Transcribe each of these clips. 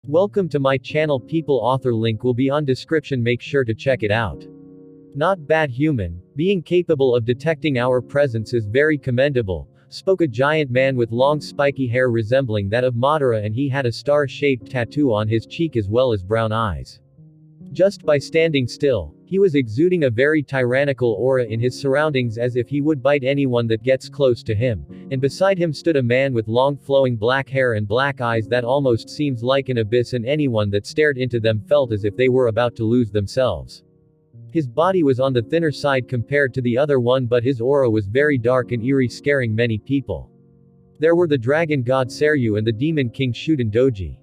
Welcome to my channel people. Author link will be on description, make sure to check it out. Not bad human, being capable of detecting our presence is very commendable, spoke a giant man with long spiky hair resembling that of Madara, and he had a star-shaped tattoo on his cheek as well as brown eyes. Just by standing still, he was exuding a very tyrannical aura in his surroundings, as if he would bite anyone that gets close to him, and beside him stood a man with long flowing black hair and black eyes that almost seems like an abyss, and anyone that stared into them felt as if they were about to lose themselves. His body was on the thinner side compared to the other one, but his aura was very dark and eerie, scaring many people. There were the dragon god Seryu and the demon king Shuden Doji,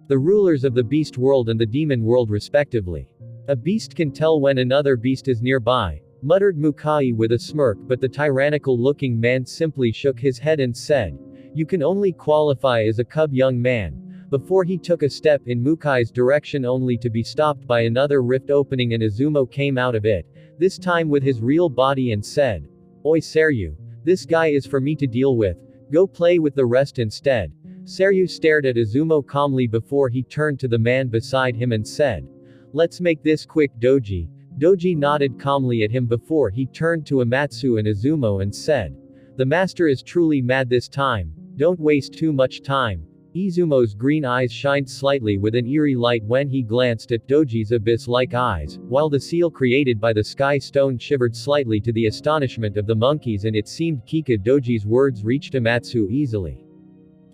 the rulers of the beast world and the demon world respectively. A beast can tell when another beast is nearby, muttered Mukai with a smirk, but the tyrannical-looking man simply shook his head and said, "You can only qualify as a cub, young man," before he took a step in Mukai's direction, only to be stopped by another rift opening and Izumo came out of it, this time with his real body, and said, "Oi Seryu, this guy is for me to deal with, go play with the rest instead." Seryu stared at Izumo calmly before he turned to the man beside him and said, "Let's make this quick, Doji." Doji nodded calmly at him before he turned to Amatsu and Izumo and said, "The master is truly mad this time, don't waste too much time." Izumo's green eyes shined slightly with an eerie light when he glanced at Doji's abyss-like eyes, while the seal created by the sky stone shivered slightly to the astonishment of the monkeys, and it seemed Kika Doji's words reached Amatsu easily.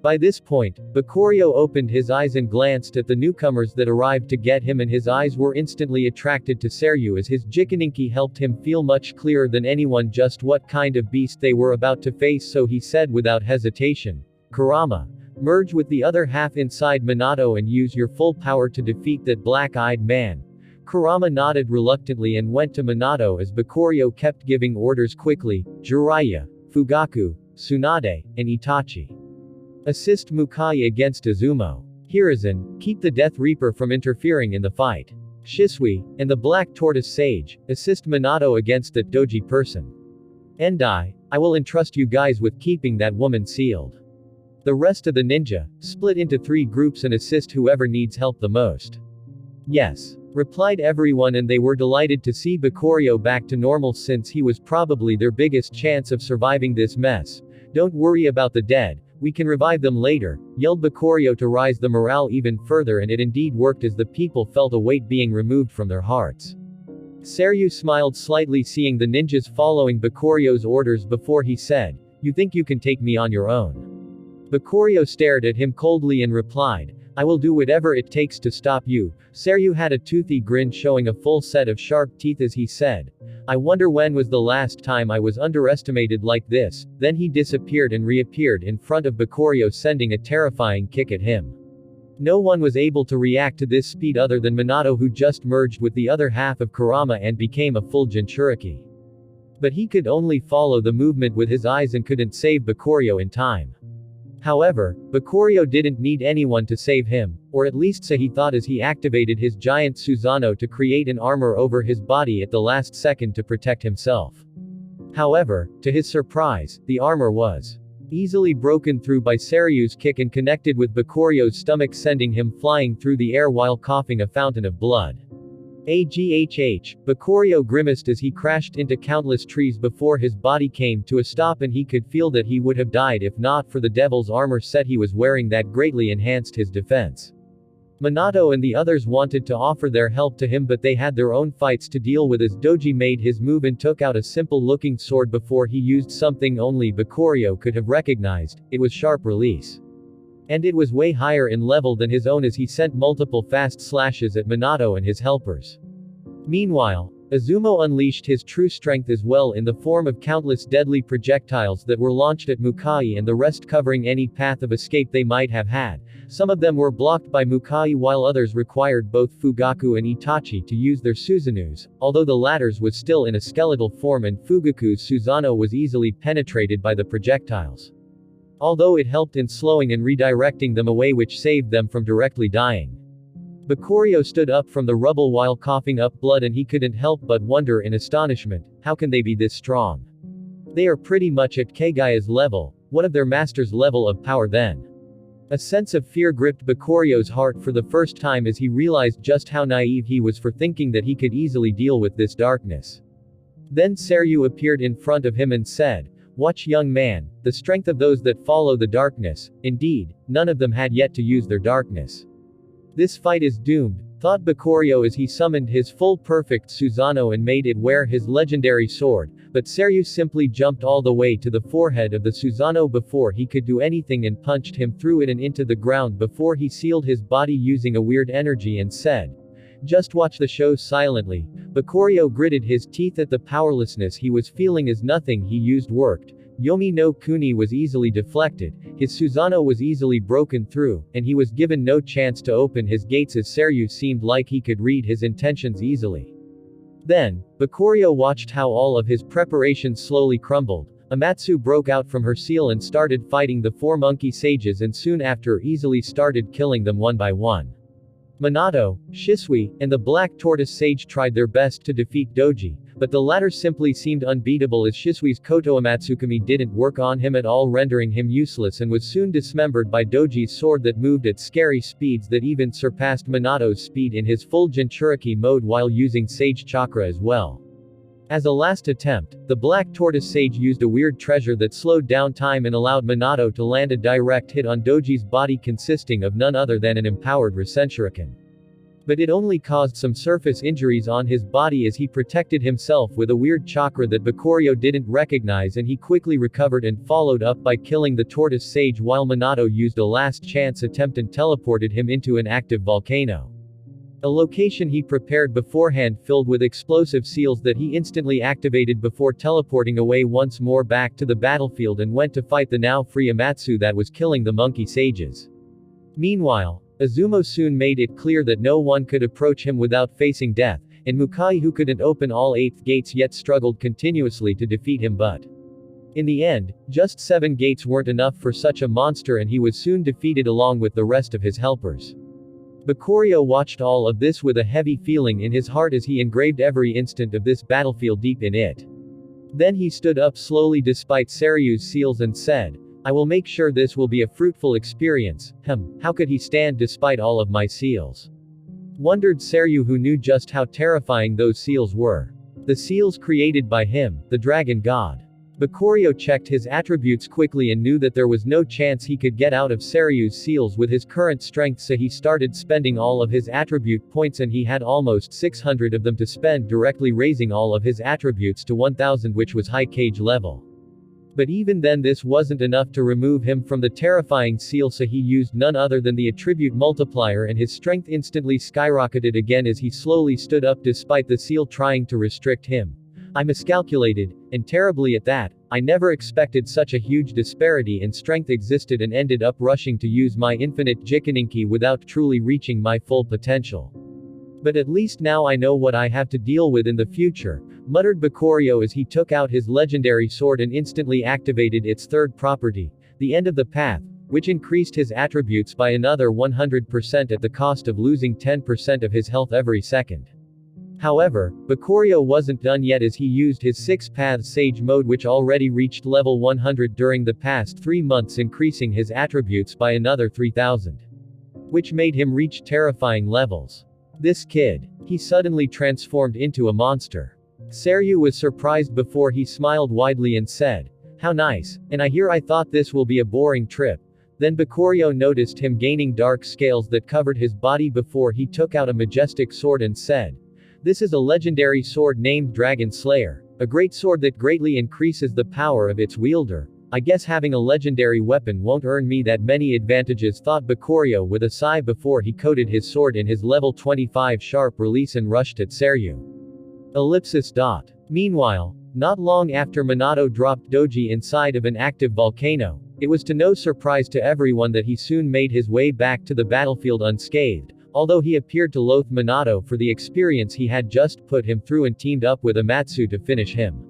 By this point, Bakurio opened his eyes and glanced at the newcomers that arrived to get him, and his eyes were instantly attracted to Seryu, as his Jikaninki helped him feel much clearer than anyone just what kind of beast they were about to face, so he said without hesitation, "Kurama, merge with the other half inside Minato and use your full power to defeat that black-eyed man." Kurama nodded reluctantly and went to Minato as Bakurio kept giving orders quickly, "Jiraiya, Fugaku, Tsunade, and Itachi. Assist Mukai against Izumo. Hiruzen, keep the Death Reaper from interfering in the fight. Shisui, and the Black Tortoise Sage, assist Minato against that Doji person. Endai, I will entrust you guys with keeping that woman sealed. The rest of the ninja, split into 3 groups and assist whoever needs help the most." "Yes," replied everyone, and they were delighted to see Bakurio back to normal, since he was probably their biggest chance of surviving this mess. "Don't worry about the dead, we can revive them later," yelled Bakurio to rise the morale even further, and it indeed worked as the people felt a weight being removed from their hearts. Seryu smiled slightly seeing the ninjas following Bakurio's orders before he said, "You think you can take me on your own?" Bakurio stared at him coldly and replied, "I will do whatever it takes to stop you." Seryu had a toothy grin showing a full set of sharp teeth as he said, "I wonder when was the last time I was underestimated like this." Then he disappeared and reappeared in front of Bakurio, sending a terrifying kick at him. No one was able to react to this speed other than Minato, who just merged with the other half of Kurama and became a full Jinchuriki. But he could only follow the movement with his eyes and couldn't save Bakurio in time. However, Bakurio didn't need anyone to save him, or at least so he thought, as he activated his giant Susanoo to create an armor over his body at the last second to protect himself. However, to his surprise, the armor was easily broken through by Seryu's kick and connected with Bakurio's stomach, sending him flying through the air while coughing a fountain of blood. Aghh, Bakurio grimaced as he crashed into countless trees before his body came to a stop, and he could feel that he would have died if not for the devil's armor set he was wearing that greatly enhanced his defense. Minato and the others wanted to offer their help to him, but they had their own fights to deal with as Doji made his move and took out a simple-looking sword before he used something only Bakurio could have recognized. It was sharp release. And it was way higher in level than his own as he sent multiple fast slashes at Minato and his helpers. Meanwhile, Izumo unleashed his true strength as well in the form of countless deadly projectiles that were launched at Mukai and the rest covering any path of escape they might have had. Some of them were blocked by Mukai while others required both Fugaku and Itachi to use their Susanuos, although the latter's was still in a skeletal form and Fugaku's Susanoo was easily penetrated by the projectiles. Although it helped in slowing and redirecting them away, which saved them from directly dying. Bakurio stood up from the rubble while coughing up blood, and he couldn't help but wonder in astonishment, how can they be this strong? They are pretty much at Kagaya's level, what of their master's level of power then? A sense of fear gripped Bakuryo's heart for the first time as he realized just how naive he was for thinking that he could easily deal with this darkness. Then Seryu appeared in front of him and said, "Watch, young man, the strength of those that follow the darkness." Indeed, none of them had yet to use their darkness. This fight is doomed, thought Bakuryo as he summoned his full perfect Susanoo and made it wear his legendary sword, but Seryu simply jumped all the way to the forehead of the Susanoo before he could do anything and punched him through it and into the ground before he sealed his body using a weird energy and said, "Just watch the show silently." Bakuryo gritted his teeth at the powerlessness he was feeling as nothing he used worked. Yomi no Kuni was easily deflected, his Susanoo was easily broken through, and he was given no chance to open his gates as Seryu seemed like he could read his intentions easily. Then, Bakuryo watched how all of his preparations slowly crumbled. Amatsu broke out from her seal and started fighting the 4 monkey sages and soon after easily started killing them one by one. Minato, Shisui, and the Black Tortoise Sage tried their best to defeat Doji, but the latter simply seemed unbeatable as Shisui's Koto Amatsukami didn't work on him at all, rendering him useless and was soon dismembered by Doji's sword that moved at scary speeds that even surpassed Minato's speed in his full Jinchuriki mode while using Sage Chakra as well. As a last attempt, the Black Tortoise Sage used a weird treasure that slowed down time and allowed Minato to land a direct hit on Doji's body consisting of none other than an empowered Rasenshuriken. But it only caused some surface injuries on his body as he protected himself with a weird chakra that Bakuryo didn't recognize, and he quickly recovered and followed up by killing the Tortoise Sage while Minato used a last chance attempt and teleported him into an active volcano. A location he prepared beforehand filled with explosive seals that he instantly activated before teleporting away once more back to the battlefield and went to fight the now free Amatsu that was killing the monkey sages. Meanwhile, Izumo soon made it clear that no one could approach him without facing death, and Mukai, who couldn't open all 8 gates yet, struggled continuously to defeat him, but in the end, just 7 gates weren't enough for such a monster and he was soon defeated along with the rest of his helpers. Bakuryo watched all of this with a heavy feeling in his heart as he engraved every instant of this battlefield deep in it. Then he stood up slowly despite Seryu's seals and said, "I will make sure this will be a fruitful experience." How could he stand despite all of my seals? Wondered Seryu, who knew just how terrifying those seals were. The seals created by him, the dragon god. Bakuryo checked his attributes quickly and knew that there was no chance he could get out of Seryu's seals with his current strength, so he started spending all of his attribute points, and he had almost 600 of them to spend directly, raising all of his attributes to 1000, which was high cage level. But even then this wasn't enough to remove him from the terrifying seal, so he used none other than the attribute multiplier and his strength instantly skyrocketed again as he slowly stood up despite the seal trying to restrict him. "I miscalculated, and terribly at that. I never expected such a huge disparity in strength existed and ended up rushing to use my infinite Jikaninki without truly reaching my full potential. But at least now I know what I have to deal with in the future," muttered Bakuryo as he took out his legendary sword and instantly activated its 3rd property, the End of the Path, which increased his attributes by another 100% at the cost of losing 10% of his health every second. However, Bakuryo wasn't done yet as he used his 6-path Sage mode, which already reached level 100 during the past 3 months, increasing his attributes by another 3000. Which made him reach terrifying levels. This kid. He suddenly transformed into a monster. Seryu was surprised before he smiled widely and said, "How nice, and I thought this will be a boring trip." Then Bakuryo noticed him gaining dark scales that covered his body before he took out a majestic sword and said, "This is a legendary sword named Dragon Slayer. A great sword that greatly increases the power of its wielder. I guess having a legendary weapon won't earn me that many advantages," thought Bakuryo with a sigh before he coated his sword in his level 25 sharp release and rushed at Seryu. Meanwhile, not long after Minato dropped Doji inside of an active volcano, it was to no surprise to everyone that he soon made his way back to the battlefield unscathed, although he appeared to loathe Minato for the experience he had just put him through and teamed up with Amatsu to finish him.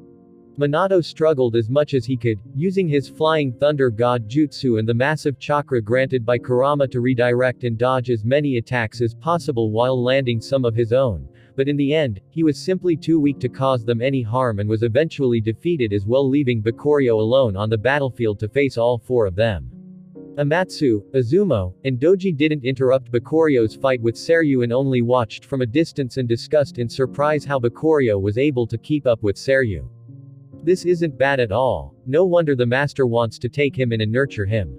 Minato struggled as much as he could, using his Flying Thunder God Jutsu and the massive chakra granted by Kurama to redirect and dodge as many attacks as possible while landing some of his own, but in the end, he was simply too weak to cause them any harm and was eventually defeated as well, leaving Bakuryo alone on the battlefield to face all 4 of them. Amatsu, Izumo, and Doji didn't interrupt Bakuryo's fight with Seryu and only watched from a distance and discussed in surprise how Bakuryo was able to keep up with Seryu. This isn't bad at all, no wonder the master wants to take him in and nurture him,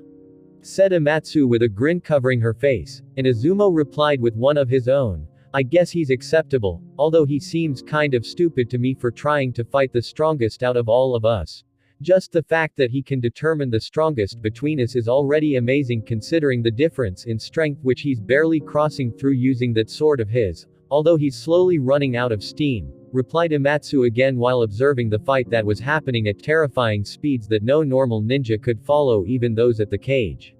said Amatsu with a grin covering her face, and Izumo replied with one of his own. I guess he's acceptable, although he seems kind of stupid to me for trying to fight the strongest out of all of us. Just the fact that he can determine the strongest between us is already amazing considering the difference in strength which he's barely crossing through using that sword of his, although he's slowly running out of steam, replied Amatsu again while observing the fight that was happening at terrifying speeds that no normal ninja could follow, even those at the cage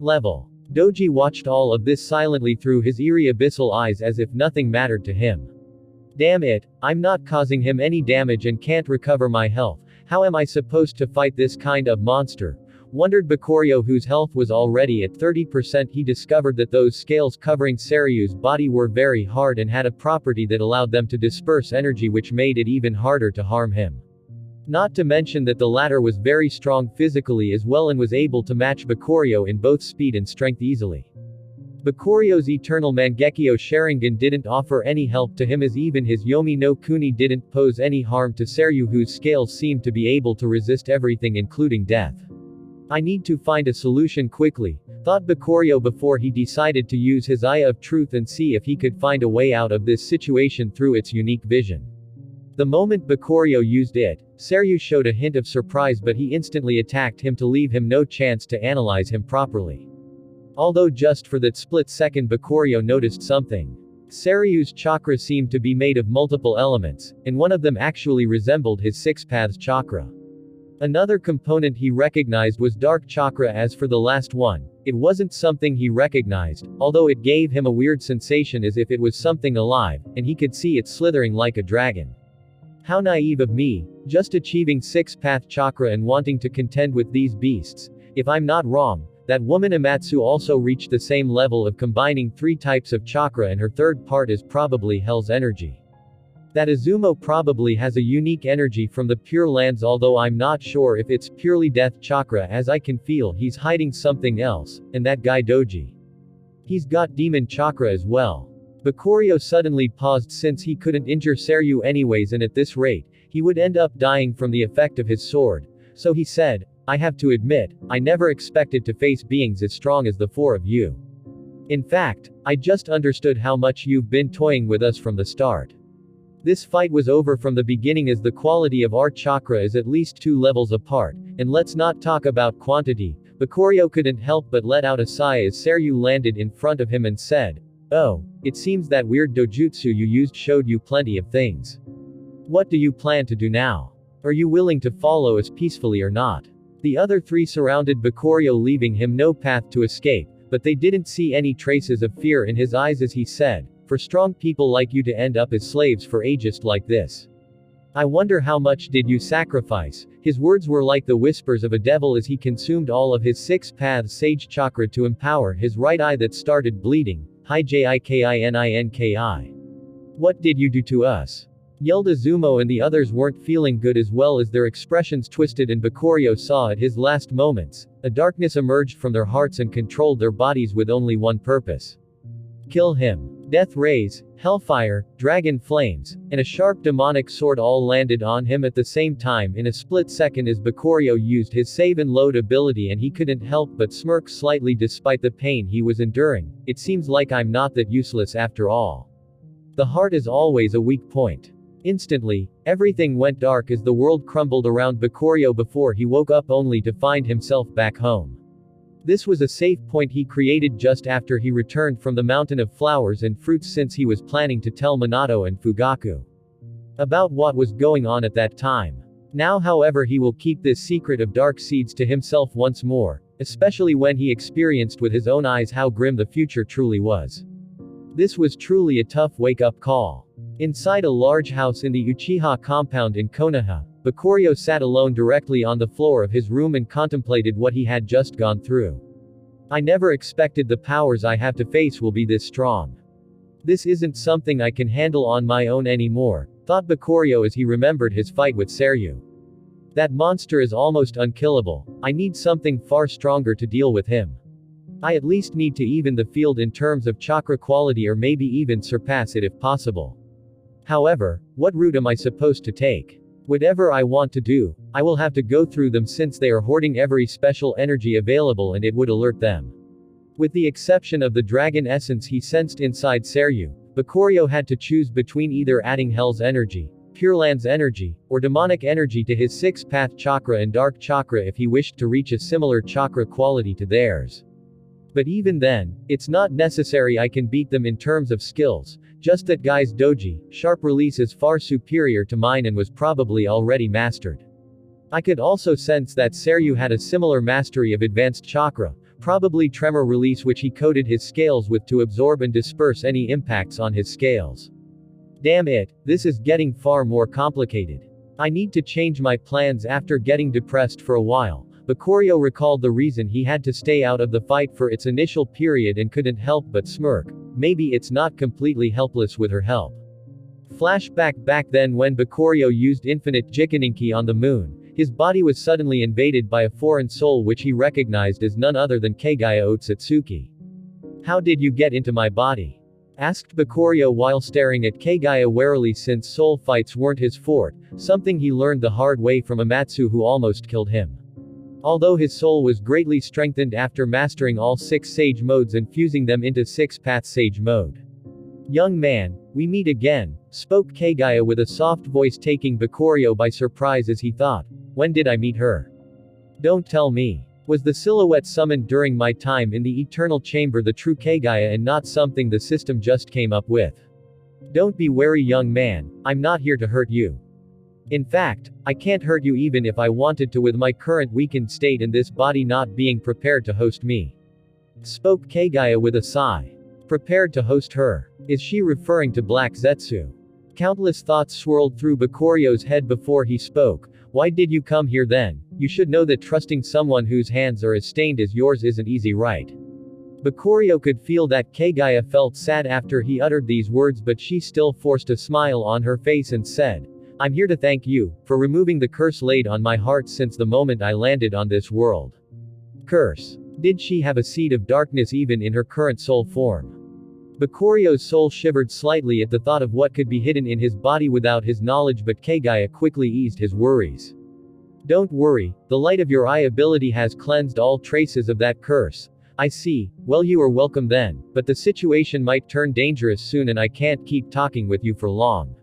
level. Doji watched all of this silently through his eerie abyssal eyes as if nothing mattered to him. Damn it, I'm not causing him any damage and can't recover my health. How am I supposed to fight this kind of monster? Wondered Bakuryo, whose health was already at 30%. He discovered that those scales covering Seryu's body were very hard and had a property that allowed them to disperse energy, which made it even harder to harm him. Not to mention that the latter was very strong physically as well and was able to match Bakuryo in both speed and strength easily. Bakuryo's eternal Mangekyo Sharingan didn't offer any help to him, as even his Yomi no Kuni didn't pose any harm to Seryu, whose scales seemed to be able to resist everything including death. I need to find a solution quickly, thought Bakuryo before he decided to use his Eye of Truth and see if he could find a way out of this situation through its unique vision. The moment Bakuryo used it, Seryu showed a hint of surprise, but he instantly attacked him to leave him no chance to analyze him properly. Although just for that split second Bakuryo noticed something. Seryu's chakra seemed to be made of multiple elements, and one of them actually resembled his six paths chakra. Another component he recognized was dark chakra. As for the last one, it wasn't something he recognized, although it gave him a weird sensation as if it was something alive, and he could see it slithering like a dragon. How naive of me, just achieving six-path chakra and wanting to contend with these beasts. If I'm not wrong, that woman Amatsu also reached the same level of combining three types of chakra, and her third part is probably hell's energy. That Izumo probably has a unique energy from the Pure Lands, although I'm not sure if it's purely death chakra, as I can feel he's hiding something else, and that guy Doji. He's got demon chakra as well. Bakuryo suddenly paused since he couldn't injure Seryu anyways, and at this rate, he would end up dying from the effect of his sword. So he said, I have to admit, I never expected to face beings as strong as the four of you. In fact, I just understood how much you've been toying with us from the start. This fight was over from the beginning, as the quality of our chakra is at least 2 levels apart, and let's not talk about quantity. Bakuryo couldn't help but let out a sigh as Seryu landed in front of him and said, Oh, it seems that weird dojutsu you used showed you plenty of things. What do you plan to do now? Are you willing to follow us peacefully or not? The other three surrounded Bakuryo, leaving him no path to escape, but they didn't see any traces of fear in his eyes as he said, For strong people like you to end up as slaves for ageist like this. I wonder how much did you sacrifice? His words were like the whispers of a devil as he consumed all of his 6 paths sage chakra to empower his right eye that started bleeding. Hijikininki. What did you do to us? Yelled Izumo, and the others weren't feeling good as well as their expressions twisted, and Bakuryo saw at his last moments, a darkness emerged from their hearts and controlled their bodies with only one purpose. Kill him. Death rays, hellfire, dragon flames, and a sharp demonic sword all landed on him at the same time in a split second as Bakuryo used his save and load ability, and he couldn't help but smirk slightly despite the pain he was enduring. It seems like I'm not that useless after all. The heart is always a weak point. Instantly, everything went dark as the world crumbled around Bakuryo before he woke up only to find himself back home. This was a safe point he created just after he returned from the Mountain of Flowers and Fruits, since he was planning to tell Minato and Fugaku about what was going on at that time. Now, however, he will keep this secret of dark seeds to himself once more, especially when he experienced with his own eyes how grim the future truly was. This was truly a tough wake-up call. Inside a large house in the Uchiha compound in Konoha, Bakuryo sat alone directly on the floor of his room and contemplated what he had just gone through. I never expected the powers I have to face will be this strong. This isn't something I can handle on my own anymore, thought Bakuryo as he remembered his fight with Seryu. That monster is almost unkillable. I need something far stronger to deal with him. I at least need to even the field in terms of chakra quality or maybe even surpass it if possible. However, what route am I supposed to take? Whatever I want to do, I will have to go through them since they are hoarding every special energy available and it would alert them. With the exception of the dragon essence he sensed inside Seryu, Bakurio had to choose between either adding Hell's energy, Pure Land's energy, or demonic energy to his six-path chakra and dark chakra if he wished to reach a similar chakra quality to theirs. But even then, it's not necessary I can beat them in terms of skills, just that guy's doji, sharp release is far superior to mine and was probably already mastered. I could also sense that Seryu had a similar mastery of advanced chakra, probably tremor release which he coated his scales with to absorb and disperse any impacts on his scales. Damn it, this is getting far more complicated. I need to change my plans after getting depressed for a while. Bakurio recalled the reason he had to stay out of the fight for its initial period and couldn't help but smirk. Maybe it's not completely helpless with her help. Flashback back then when Bakurio used infinite Jikaninki on the moon, his body was suddenly invaded by a foreign soul which he recognized as none other than Keigaya Otsutsuki. How did you get into my body? Asked Bakurio while staring at Keigaya warily since soul fights weren't his forte, something he learned the hard way from Amatsu who almost killed him. Although his soul was greatly strengthened after mastering all 6 sage modes and fusing them into 6-path sage mode. Young man, we meet again, spoke Keigaya with a soft voice taking Bakurio by surprise as he thought, when did I meet her? Don't tell me. Was the silhouette summoned during my time in the Eternal Chamber the true Keigaya and not something the system just came up with? Don't be wary young man, I'm not here to hurt you. In fact, I can't hurt you even if I wanted to with my current weakened state and this body not being prepared to host me. Spoke Keigaya with a sigh. Prepared to host her. Is she referring to Black Zetsu? Countless thoughts swirled through Bakurio's head before he spoke. Why did you come here then? You should know that trusting someone whose hands are as stained as yours isn't easy, right? Bakurio could feel that Keigaya felt sad after he uttered these words, but she still forced a smile on her face and said, I'm here to thank you, for removing the curse laid on my heart since the moment I landed on this world. Curse. Did she have a seed of darkness even in her current soul form? Bakurio's soul shivered slightly at the thought of what could be hidden in his body without his knowledge, but Keigaya quickly eased his worries. Don't worry, the light of your eye ability has cleansed all traces of that curse. I see, well you are welcome then, but the situation might turn dangerous soon and I can't keep talking with you for long.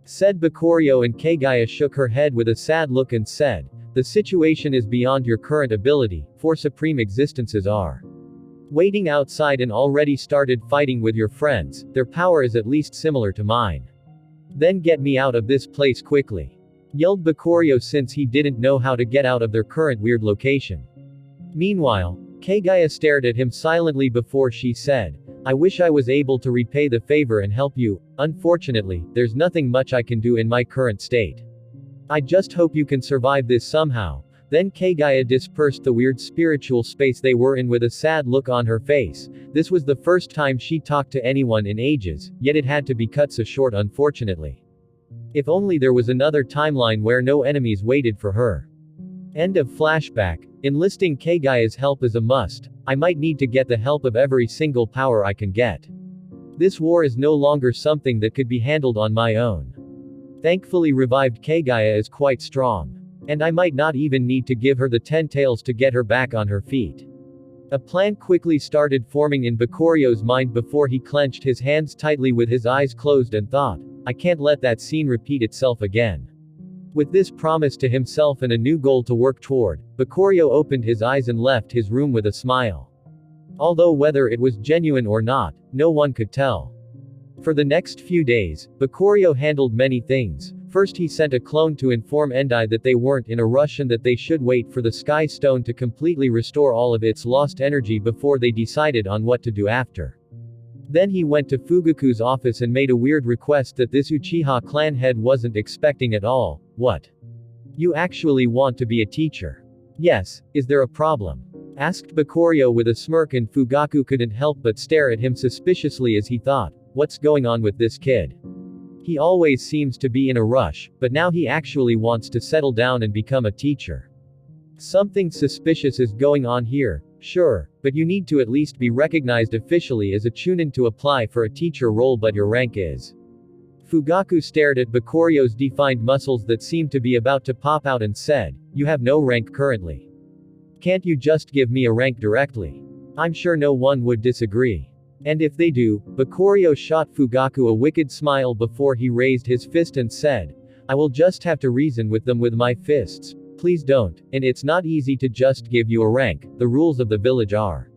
Said Bakurio, and Keigaya shook her head with a sad look and said, the situation is beyond your current ability, 4 supreme existences are waiting outside and already started fighting with your friends, their power is at least similar to mine. Then get me out of this place quickly. Yelled Bakurio since he didn't know how to get out of their current weird location. Meanwhile, Keigaya stared at him silently before she said, I wish I was able to repay the favor and help you, unfortunately, there's nothing much I can do in my current state. I just hope you can survive this somehow. Then Keigaya dispersed the weird spiritual space they were in with a sad look on her face. This was the first time she talked to anyone in ages, yet it had to be cut so short unfortunately. If only there was another timeline where no enemies waited for her. End of flashback. Enlisting Keigaya's help is a must. I might need to get the help of every single power I can get. This war is no longer something that could be handled on my own. Thankfully revived Keigaya is quite strong. And I might not even need to give her the 10 tails to get her back on her feet. A plan quickly started forming in Bakurio's mind before he clenched his hands tightly with his eyes closed and thought, I can't let that scene repeat itself again. With this promise to himself and a new goal to work toward, Bakurio opened his eyes and left his room with a smile. Although whether it was genuine or not, no one could tell. For the next few days, Bakurio handled many things. First he sent a clone to inform Endai that they weren't in a rush and that they should wait for the Sky Stone to completely restore all of its lost energy before they decided on what to do after. Then he went to Fugaku's office and made a weird request that this Uchiha clan head wasn't expecting at all. What? You actually want to be a teacher? Yes, is there a problem? Asked Bakurio with a smirk, and Fugaku couldn't help but stare at him suspiciously as he thought, what's going on with this kid? He always seems to be in a rush, but now he actually wants to settle down and become a teacher. Something suspicious is going on here, sure, but you need to at least be recognized officially as a chunin to apply for a teacher role, but your rank is. Fugaku stared at Bakuryo's defined muscles that seemed to be about to pop out and said, "You have no rank currently. Can't you just give me a rank directly?" I'm sure no one would disagree. And if they do, Bakuryo shot Fugaku a wicked smile before he raised his fist and said, "I will just have to reason with them with my fists. Please don't, and it's not easy to just give you a rank, the rules of the village are."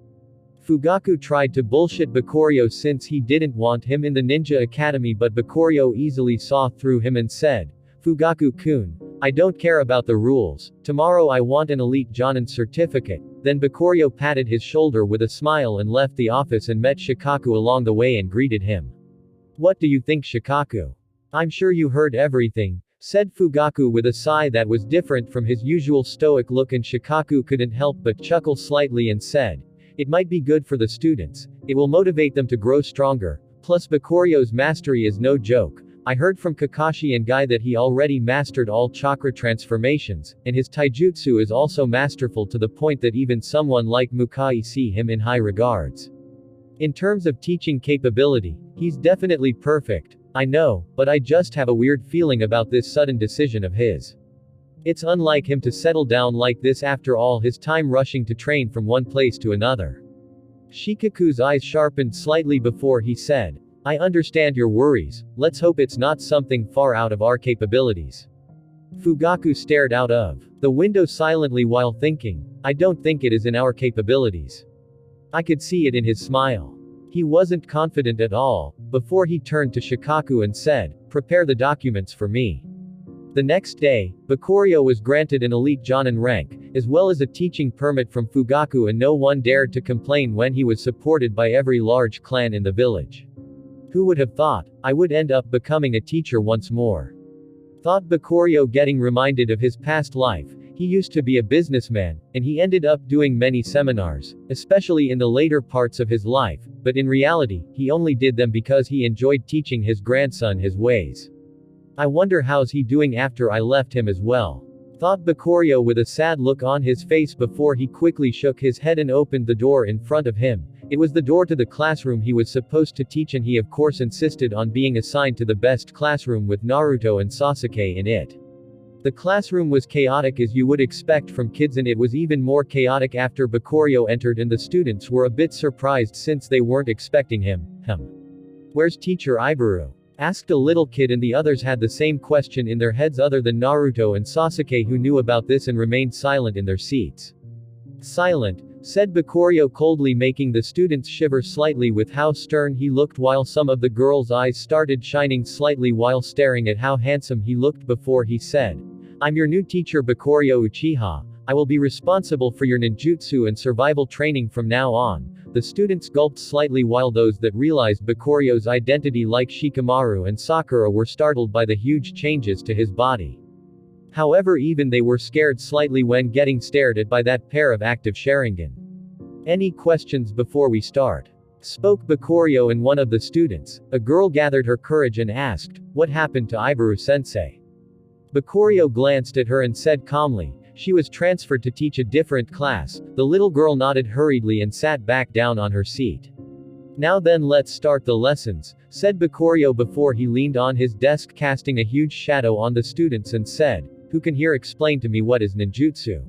Fugaku tried to bullshit Bakuryo since he didn't want him in the ninja academy, but Bakuryo easily saw through him and said, "Fugaku-kun, I don't care about the rules, tomorrow I want an elite Jonin certificate." Then Bakuryo patted his shoulder with a smile and left the office and met Shikaku along the way and greeted him. "What do you think, Shikaku? I'm sure you heard everything," said Fugaku with a sigh that was different from his usual stoic look, and Shikaku couldn't help but chuckle slightly and said, "It might be good for the students, it will motivate them to grow stronger, plus Bakuryo's mastery is no joke. I heard from Kakashi and Guy that he already mastered all chakra transformations, and his taijutsu is also masterful to the point that even someone like Mukai see him in high regards. In terms of teaching capability, he's definitely perfect. I know, but I just have a weird feeling about this sudden decision of his. It's unlike him to settle down like this after all his time rushing to train from one place to another." Shikaku's eyes sharpened slightly before he said, "I understand your worries, let's hope it's not something far out of our capabilities." Fugaku stared out of the window silently while thinking, "I don't think it is in our capabilities." I could see it in his smile. He wasn't confident at all. Before he turned to Shikaku and said, "Prepare the documents for me." The next day, Bakuryo was granted an elite Jonin rank, as well as a teaching permit from Fugaku, and no one dared to complain when he was supported by every large clan in the village. Who would have thought I would end up becoming a teacher once more? Thought Bakuryo, getting reminded of his past life. He used to be a businessman, and he ended up doing many seminars, especially in the later parts of his life, but in reality, he only did them because he enjoyed teaching his grandson his ways. I wonder how's he doing after I left him as well. Thought Bakuryo with a sad look on his face before he quickly shook his head and opened the door in front of him. It was the door to the classroom he was supposed to teach, and he of course insisted on being assigned to the best classroom with Naruto and Sasuke in it. The classroom was chaotic as you would expect from kids, and it was even more chaotic after Bakuryo entered, and the students were a bit surprised since they weren't expecting him. "Where's Teacher Iburu?" asked a little kid, and the others had the same question in their heads other than Naruto and Sasuke, who knew about this and remained silent in their seats. "Silent," said Bakuryo coldly, making the students shiver slightly with how stern he looked, while some of the girls' eyes started shining slightly while staring at how handsome he looked before he said, "I'm your new teacher, Bakuryo Uchiha. I will be responsible for your ninjutsu and survival training from now on." The students gulped slightly, while those that realized Bakuryo's identity like Shikamaru and Sakura were startled by the huge changes to his body. However, even they were scared slightly when getting stared at by that pair of active Sharingan. "Any questions before we start?" spoke Bakuryo, and one of the students, a girl, gathered her courage and asked, "What happened to Iburu-sensei?" Bakuryo glanced at her and said calmly, "She was transferred to teach a different class." The little girl nodded hurriedly and sat back down on her seat. "Now then, let's start the lessons," said Bakuryo before he leaned on his desk, casting a huge shadow on the students, and said, "Who can here explain to me what is ninjutsu?"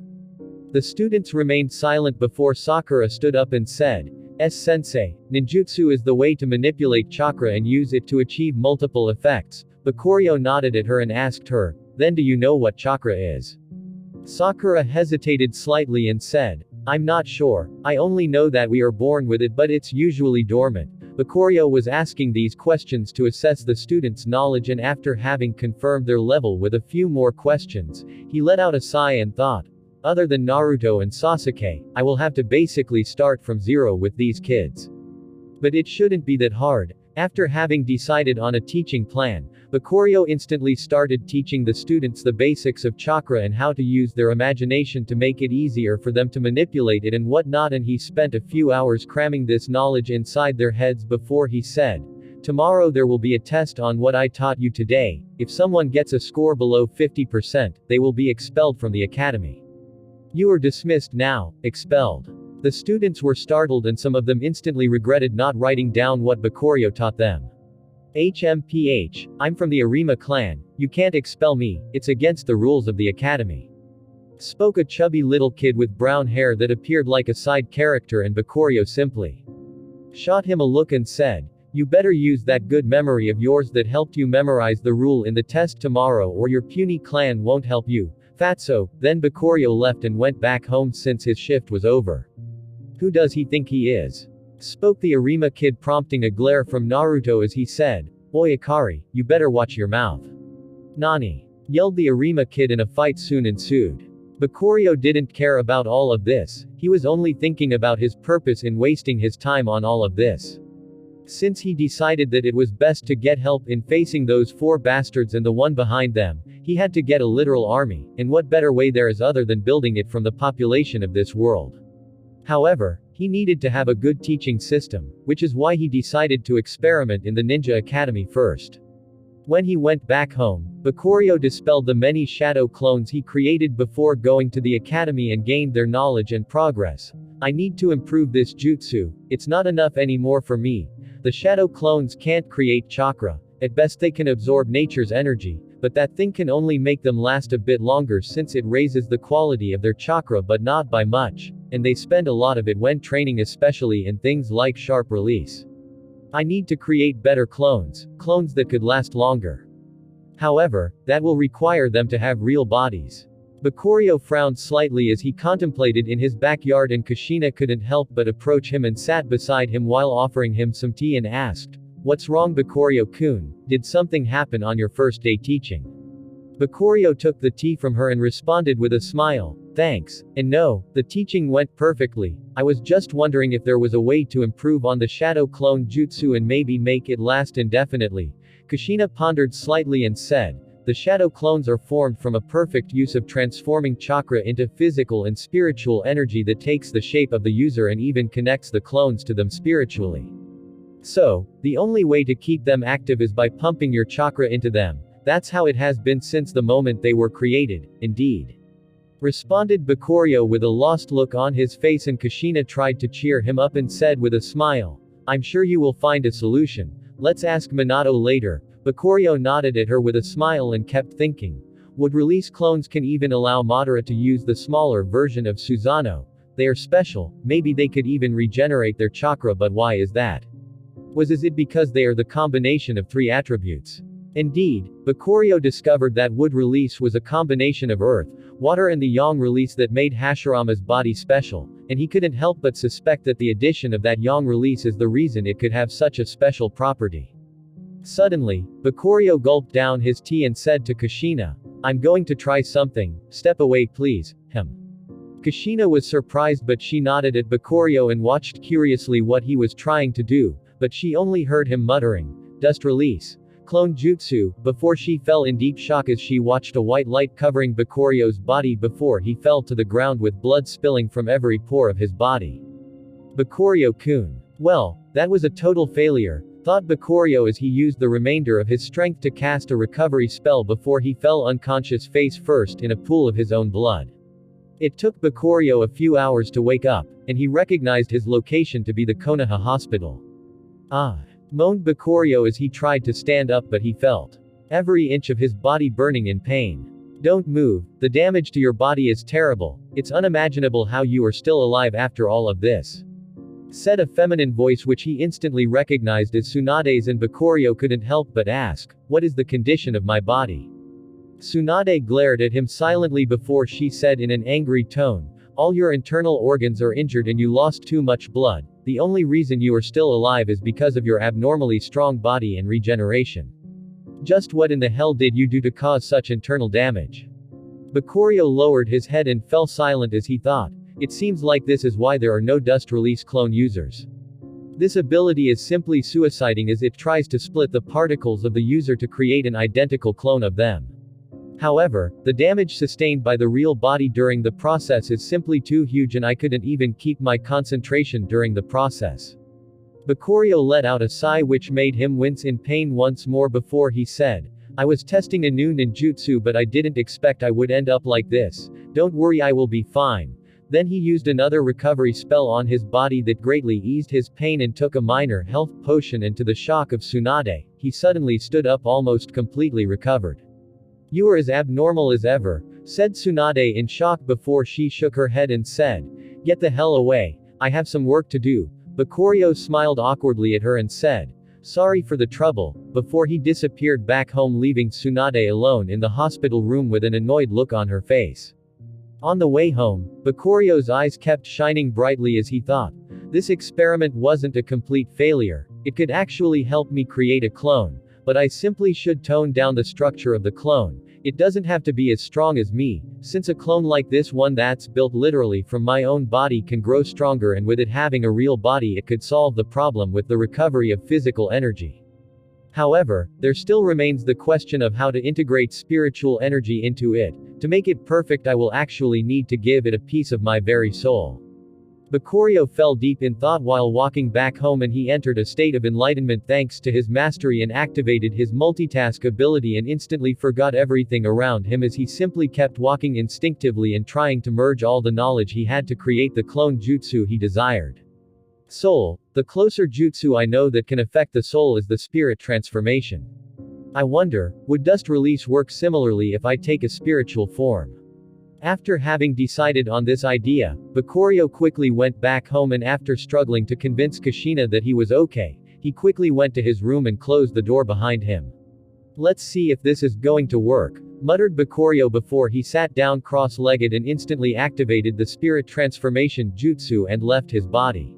The students remained silent before Sakura stood up and said, "Sensei, ninjutsu is the way to manipulate chakra and use it to achieve multiple effects." Bakuryo nodded at her and asked her, "Then do you know what chakra is?" Sakura hesitated slightly and said, "I'm not sure, I only know that we are born with it, but it's usually dormant." Bakuryo was asking these questions to assess the students' knowledge, and after having confirmed their level with a few more questions, he let out a sigh and thought, "Other than Naruto and Sasuke, I will have to basically start from zero with these kids. But it shouldn't be that hard." After having decided on a teaching plan, Bakuryo instantly started teaching the students the basics of chakra and how to use their imagination to make it easier for them to manipulate it and whatnot, and he spent a few hours cramming this knowledge inside their heads before he said, Tomorrow there will be a test on what I taught you today. If someone gets a score below 50%, they will be expelled from the academy. You are dismissed now, expelled. The students were startled and some of them instantly regretted not writing down what Bakurio taught them. HMPH, I'm from the Arima clan, you can't expel me, it's against the rules of the academy. Spoke a chubby little kid with brown hair that appeared like a side character, and Bakurio simply shot him a look and said, you better use that good memory of yours that helped you memorize the rule in the test tomorrow or your puny clan won't help you, fatso. Then Bakurio left and went back home since his shift was over. Who does he think he is? Spoke the Arima kid, prompting a glare from Naruto as he said, Oi Akari, you better watch your mouth. Nani? Yelled the Arima kid, and a fight soon ensued. Bakurio didn't care about all of this, he was only thinking about his purpose in wasting his time on all of this. Since he decided that it was best to get help in facing those four bastards and the one behind them, he had to get a literal army, and what better way there is other than building it from the population of this world. However, he needed to have a good teaching system, which is why he decided to experiment in the Ninja Academy first. When he went back home, Bakurio dispelled the many shadow clones he created before going to the academy and gained their knowledge and progress. I need to improve this jutsu, it's not enough anymore for me. The shadow clones can't create chakra, at best they can absorb nature's energy, but that thing can only make them last a bit longer since it raises the quality of their chakra but not by much, and they spend a lot of it when training, especially in things like sharp release. I need to create better clones that could last longer. However, that will require them to have real bodies. Bakurio frowned slightly as he contemplated in his backyard, and Kushina couldn't help but approach him and sat beside him while offering him some tea and asked, What's wrong Bakurio-kun, did something happen on your first day teaching? Bakurio took the tea from her and responded with a smile, Thanks, and no, the teaching went perfectly. I was just wondering if there was a way to improve on the shadow clone jutsu and maybe make it last indefinitely. Kushina pondered slightly and said, The shadow clones are formed from a perfect use of transforming chakra into physical and spiritual energy that takes the shape of the user and even connects the clones to them spiritually. So, the only way to keep them active is by pumping your chakra into them. That's how it has been since the moment they were created, indeed. Responded Bakurio with a lost look on his face, and Kushina tried to cheer him up and said with a smile, I'm sure you will find a solution. Let's ask Minato later. Bakurio nodded at her with a smile and kept thinking. Would release clones can even allow Madara to use the smaller version of Susanoo. They are special, maybe they could even regenerate their chakra, but why is that? Is it because they are the combination of three attributes? Indeed, Bakurio discovered that wood release was a combination of earth, water and the yang release that made Hashirama's body special, and he couldn't help but suspect that the addition of that yang release is the reason it could have such a special property. Suddenly, Bakurio gulped down his tea and said to Kushina, I'm going to try something, step away please. Kushina was surprised, but she nodded at Bakurio and watched curiously what he was trying to do, but she only heard him muttering, Dust release. Clone jutsu, before she fell in deep shock as she watched a white light covering Bakurio's body before he fell to the ground with blood spilling from every pore of his body. Bakurio-kun. Well, that was a total failure, thought Bakurio as he used the remainder of his strength to cast a recovery spell before he fell unconscious face first in a pool of his own blood. It took Bakurio a few hours to wake up, and he recognized his location to be the Konoha hospital. Moaned Bakurio as he tried to stand up, but he felt every inch of his body burning in pain. Don't move, the damage to your body is terrible, it's unimaginable how you are still alive after all of this. Said a feminine voice which he instantly recognized as Tsunade's, and Bakurio couldn't help but ask, What is the condition of my body? Tsunade glared at him silently before she said in an angry tone, All your internal organs are injured and you lost too much blood. The only reason you are still alive is because of your abnormally strong body and regeneration. Just what in the hell did you do to cause such internal damage? Bakurio lowered his head and fell silent as he thought, it seems like this is why there are no dust release clone users. This ability is simply suiciding as it tries to split the particles of the user to create an identical clone of them. However, the damage sustained by the real body during the process is simply too huge and I couldn't even keep my concentration during the process. Bakurio let out a sigh which made him wince in pain once more before he said, I was testing a new ninjutsu but I didn't expect I would end up like this. Don't worry, I will be fine. Then he used another recovery spell on his body that greatly eased his pain and took a minor health potion, and to the shock of Tsunade, he suddenly stood up almost completely recovered. You are as abnormal as ever, said Tsunade in shock before she shook her head and said, Get the hell away, I have some work to do. Bakurio smiled awkwardly at her and said, Sorry for the trouble, before he disappeared back home, leaving Tsunade alone in the hospital room with an annoyed look on her face. On the way home, Bakurio's eyes kept shining brightly as he thought, this experiment wasn't a complete failure, it could actually help me create a clone, but I simply should tone down the structure of the clone. It doesn't have to be as strong as me, since a clone like this one that's built literally from my own body can grow stronger, and with it having a real body it could solve the problem with the recovery of physical energy. However, there still remains the question of how to integrate spiritual energy into it. To make it perfect, I will actually need to give it a piece of my very soul. Bakurio fell deep in thought while walking back home, and he entered a state of enlightenment thanks to his mastery and activated his multitask ability and instantly forgot everything around him as he simply kept walking instinctively and trying to merge all the knowledge he had to create the clone jutsu he desired. Soul, the closer jutsu I know that can affect the soul is the spirit transformation. I wonder, would dust release work similarly if I take a spiritual form? After having decided on this idea, Bakurio quickly went back home, and after struggling to convince Kushina that he was okay, he quickly went to his room and closed the door behind him. Let's see if this is going to work, muttered Bakurio before he sat down cross-legged and instantly activated the spirit transformation jutsu and left his body.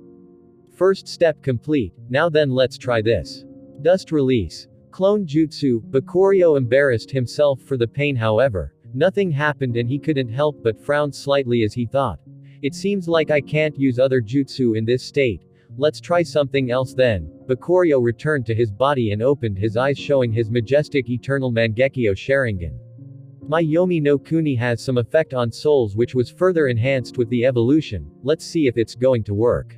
First step complete, now then let's try this. Dust release. Clone jutsu. Bakurio embarrassed himself for the pain, however. Nothing happened and he couldn't help but frown slightly as he thought. It seems like I can't use other jutsu in this state. Let's try something else then. Bakurio returned to his body and opened his eyes, showing his majestic eternal Mangekyo Sharingan. My Yomi no Kuni has some effect on souls which was further enhanced with the evolution. Let's see if it's going to work.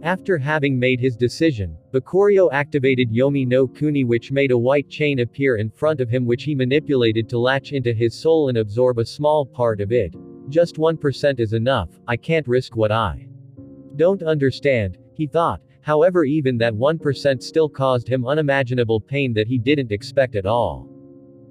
After having made his decision, Bakurio activated Yomi no Kuni, which made a white chain appear in front of him which he manipulated to latch into his soul and absorb a small part of it. Just 1% is enough, I can't risk what I don't understand, he thought. However, even that 1% still caused him unimaginable pain that he didn't expect at all.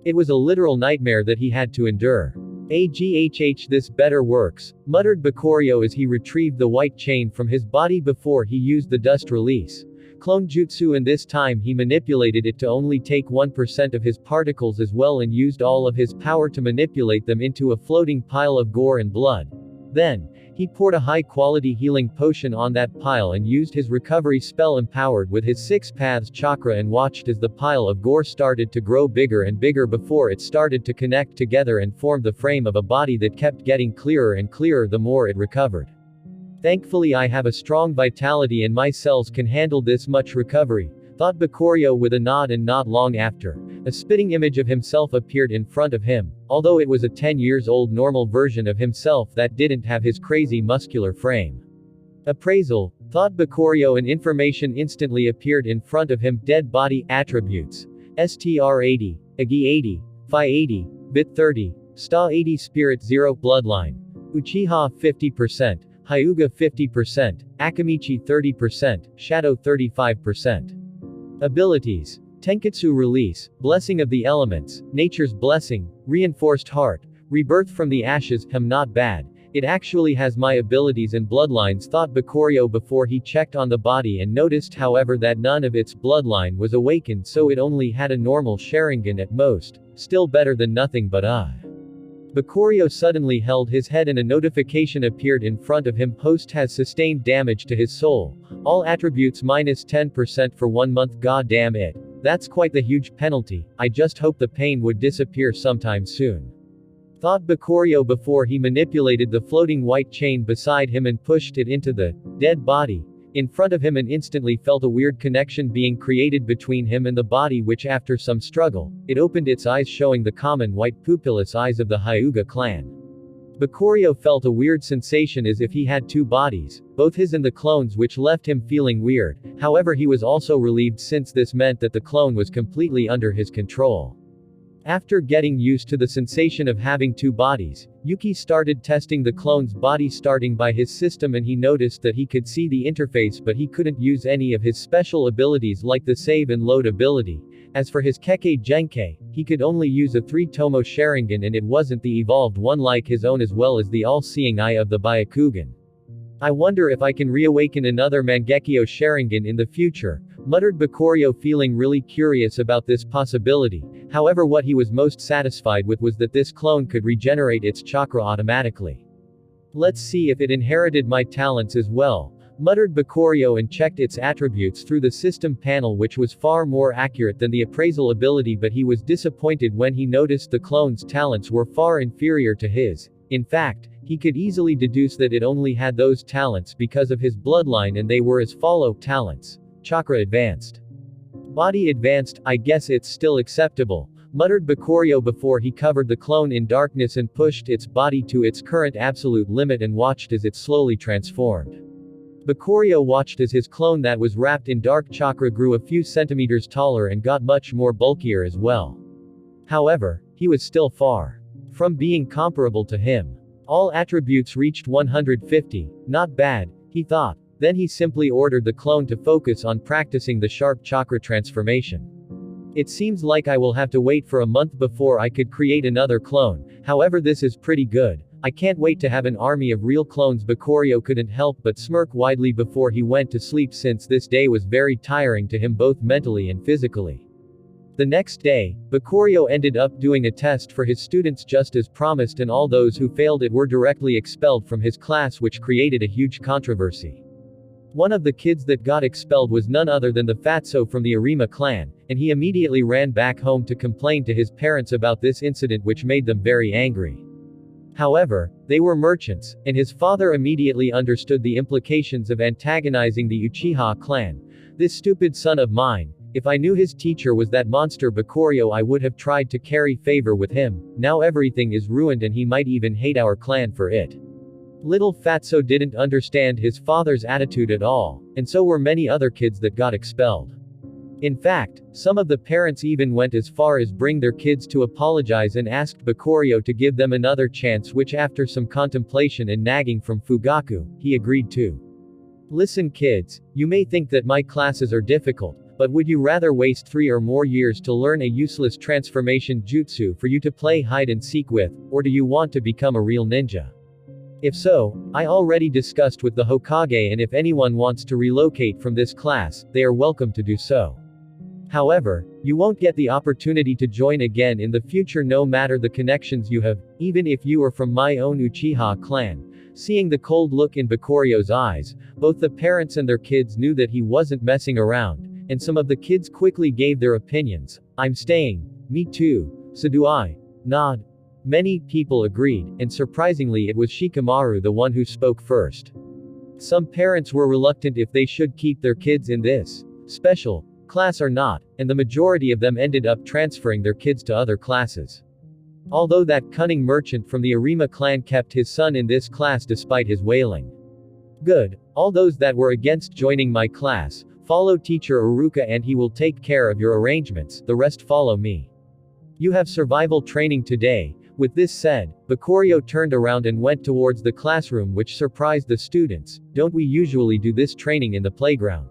It was a literal nightmare that he had to endure. Aghh, this better works, muttered Bakurio as he retrieved the white chain from his body before he used the dust release clone jutsu, and this time he manipulated it to only take 1% of his particles as well and used all of his power to manipulate them into a floating pile of gore and blood. Then, he poured a high-quality healing potion on that pile and used his recovery spell empowered with his 6 paths chakra and watched as the pile of gore started to grow bigger and bigger before it started to connect together and form the frame of a body that kept getting clearer and clearer the more it recovered. Thankfully I have a strong vitality and my cells can handle this much recovery, thought Bakurio with a nod, and not long after, a spitting image of himself appeared in front of him, although it was a 10 years old normal version of himself that didn't have his crazy muscular frame. Appraisal, thought Bakurio, and information instantly appeared in front of him. Dead body attributes. STR 80, Agi 80, Phi 80, Bit 30, Sta 80, Spirit 0, Bloodline. Uchiha 50%, Hyuga 50%, Akamichi 30%, Shadow 35%. Abilities. Tenketsu Release, Blessing of the Elements, Nature's Blessing, Reinforced Heart, Rebirth from the Ashes. Not bad. It actually has my abilities and bloodlines, thought Bakurio before he checked on the body and noticed however that none of its bloodline was awakened, so it only had a normal Sharingan at most. Still better than nothing, but Bakurio suddenly held his head and a notification appeared in front of him. Host has sustained damage to his soul. All attributes minus 10% for 1 month. God damn it. That's quite the huge penalty. I just hope the pain would disappear sometime soon, thought Bakurio before he manipulated the floating white chain beside him and pushed it into the dead body in front of him, and instantly felt a weird connection being created between him and the body, which after some struggle, it opened its eyes, showing the common white pupilless eyes of the Hyuga clan. Bakurio felt a weird sensation as if he had two bodies, both his and the clone's, which left him feeling weird. However, he was also relieved since this meant that the clone was completely under his control. After getting used to the sensation of having two bodies, Yuki started testing the clone's body starting by his system, and he noticed that he could see the interface but he couldn't use any of his special abilities like the save and load ability. As for his Kekkei Genkei, he could only use a 3-Tomo Sharingan, and it wasn't the evolved one like his own, as well as the all-seeing eye of the Byakugan. I wonder if I can reawaken another Mangekyo Sharingan in the future, muttered Bakurio, feeling really curious about this possibility. However, what he was most satisfied with was that this clone could regenerate its chakra automatically. Let's see if it inherited my talents as well, muttered Bakurio, and checked its attributes through the system panel, which was far more accurate than the appraisal ability, but he was disappointed when he noticed the clone's talents were far inferior to his. In fact, he could easily deduce that it only had those talents because of his bloodline, and they were as follow: talents. Chakra advanced. Body advanced. I guess it's still acceptable, muttered Bakurio before he covered the clone in darkness and pushed its body to its current absolute limit and watched as it slowly transformed. Bakurio watched as his clone that was wrapped in dark chakra grew a few centimeters taller and got much more bulkier as well. However, he was still far from being comparable to him. All attributes reached 150, not bad, he thought. Then he simply ordered the clone to focus on practicing the sharp chakra transformation. It seems like I will have to wait for a month before I could create another clone. However, this is pretty good. I can't wait to have an army of real clones. Bakurio couldn't help but smirk widely before he went to sleep, since this day was very tiring to him both mentally and physically. The next day, Bakurio ended up doing a test for his students just as promised, and all those who failed it were directly expelled from his class, which created a huge controversy. One of the kids that got expelled was none other than the Fatso from the Arima clan, and he immediately ran back home to complain to his parents about this incident, which made them very angry. However, they were merchants, and his father immediately understood the implications of antagonizing the Uchiha clan. This stupid son of mine. If I knew his teacher was that monster Bakurio, I would have tried to carry favor with him. Now everything is ruined, and he might even hate our clan for it. Little Fatso didn't understand his father's attitude at all, and so were many other kids that got expelled. In fact, some of the parents even went as far as bring their kids to apologize and asked Bakurio to give them another chance, which after some contemplation and nagging from Fugaku, he agreed to. Listen kids, you may think that my classes are difficult, but would you rather waste 3 or more years to learn a useless transformation jutsu for you to play hide and seek with, or do you want to become a real ninja? If so, I already discussed with the Hokage, and if anyone wants to relocate from this class, they are welcome to do so. However, you won't get the opportunity to join again in the future, no matter the connections you have, even if you are from my own Uchiha clan. Seeing the cold look in Bakurio's eyes, both the parents and their kids knew that he wasn't messing around, and some of the kids quickly gave their opinions. I'm staying. Me too. So do I. Nod. Many people agreed, and surprisingly it was Shikamaru the one who spoke first. Some parents were reluctant if they should keep their kids in this special class or not, and the majority of them ended up transferring their kids to other classes. Although that cunning merchant from the Arima clan kept his son in this class despite his wailing. Good. All those that were against joining my class, follow teacher Uruka and he will take care of your arrangements, the rest follow me. You have survival training today. With this said, Bakurio turned around and went towards the classroom, which surprised the students. Don't we usually do this training in the playground?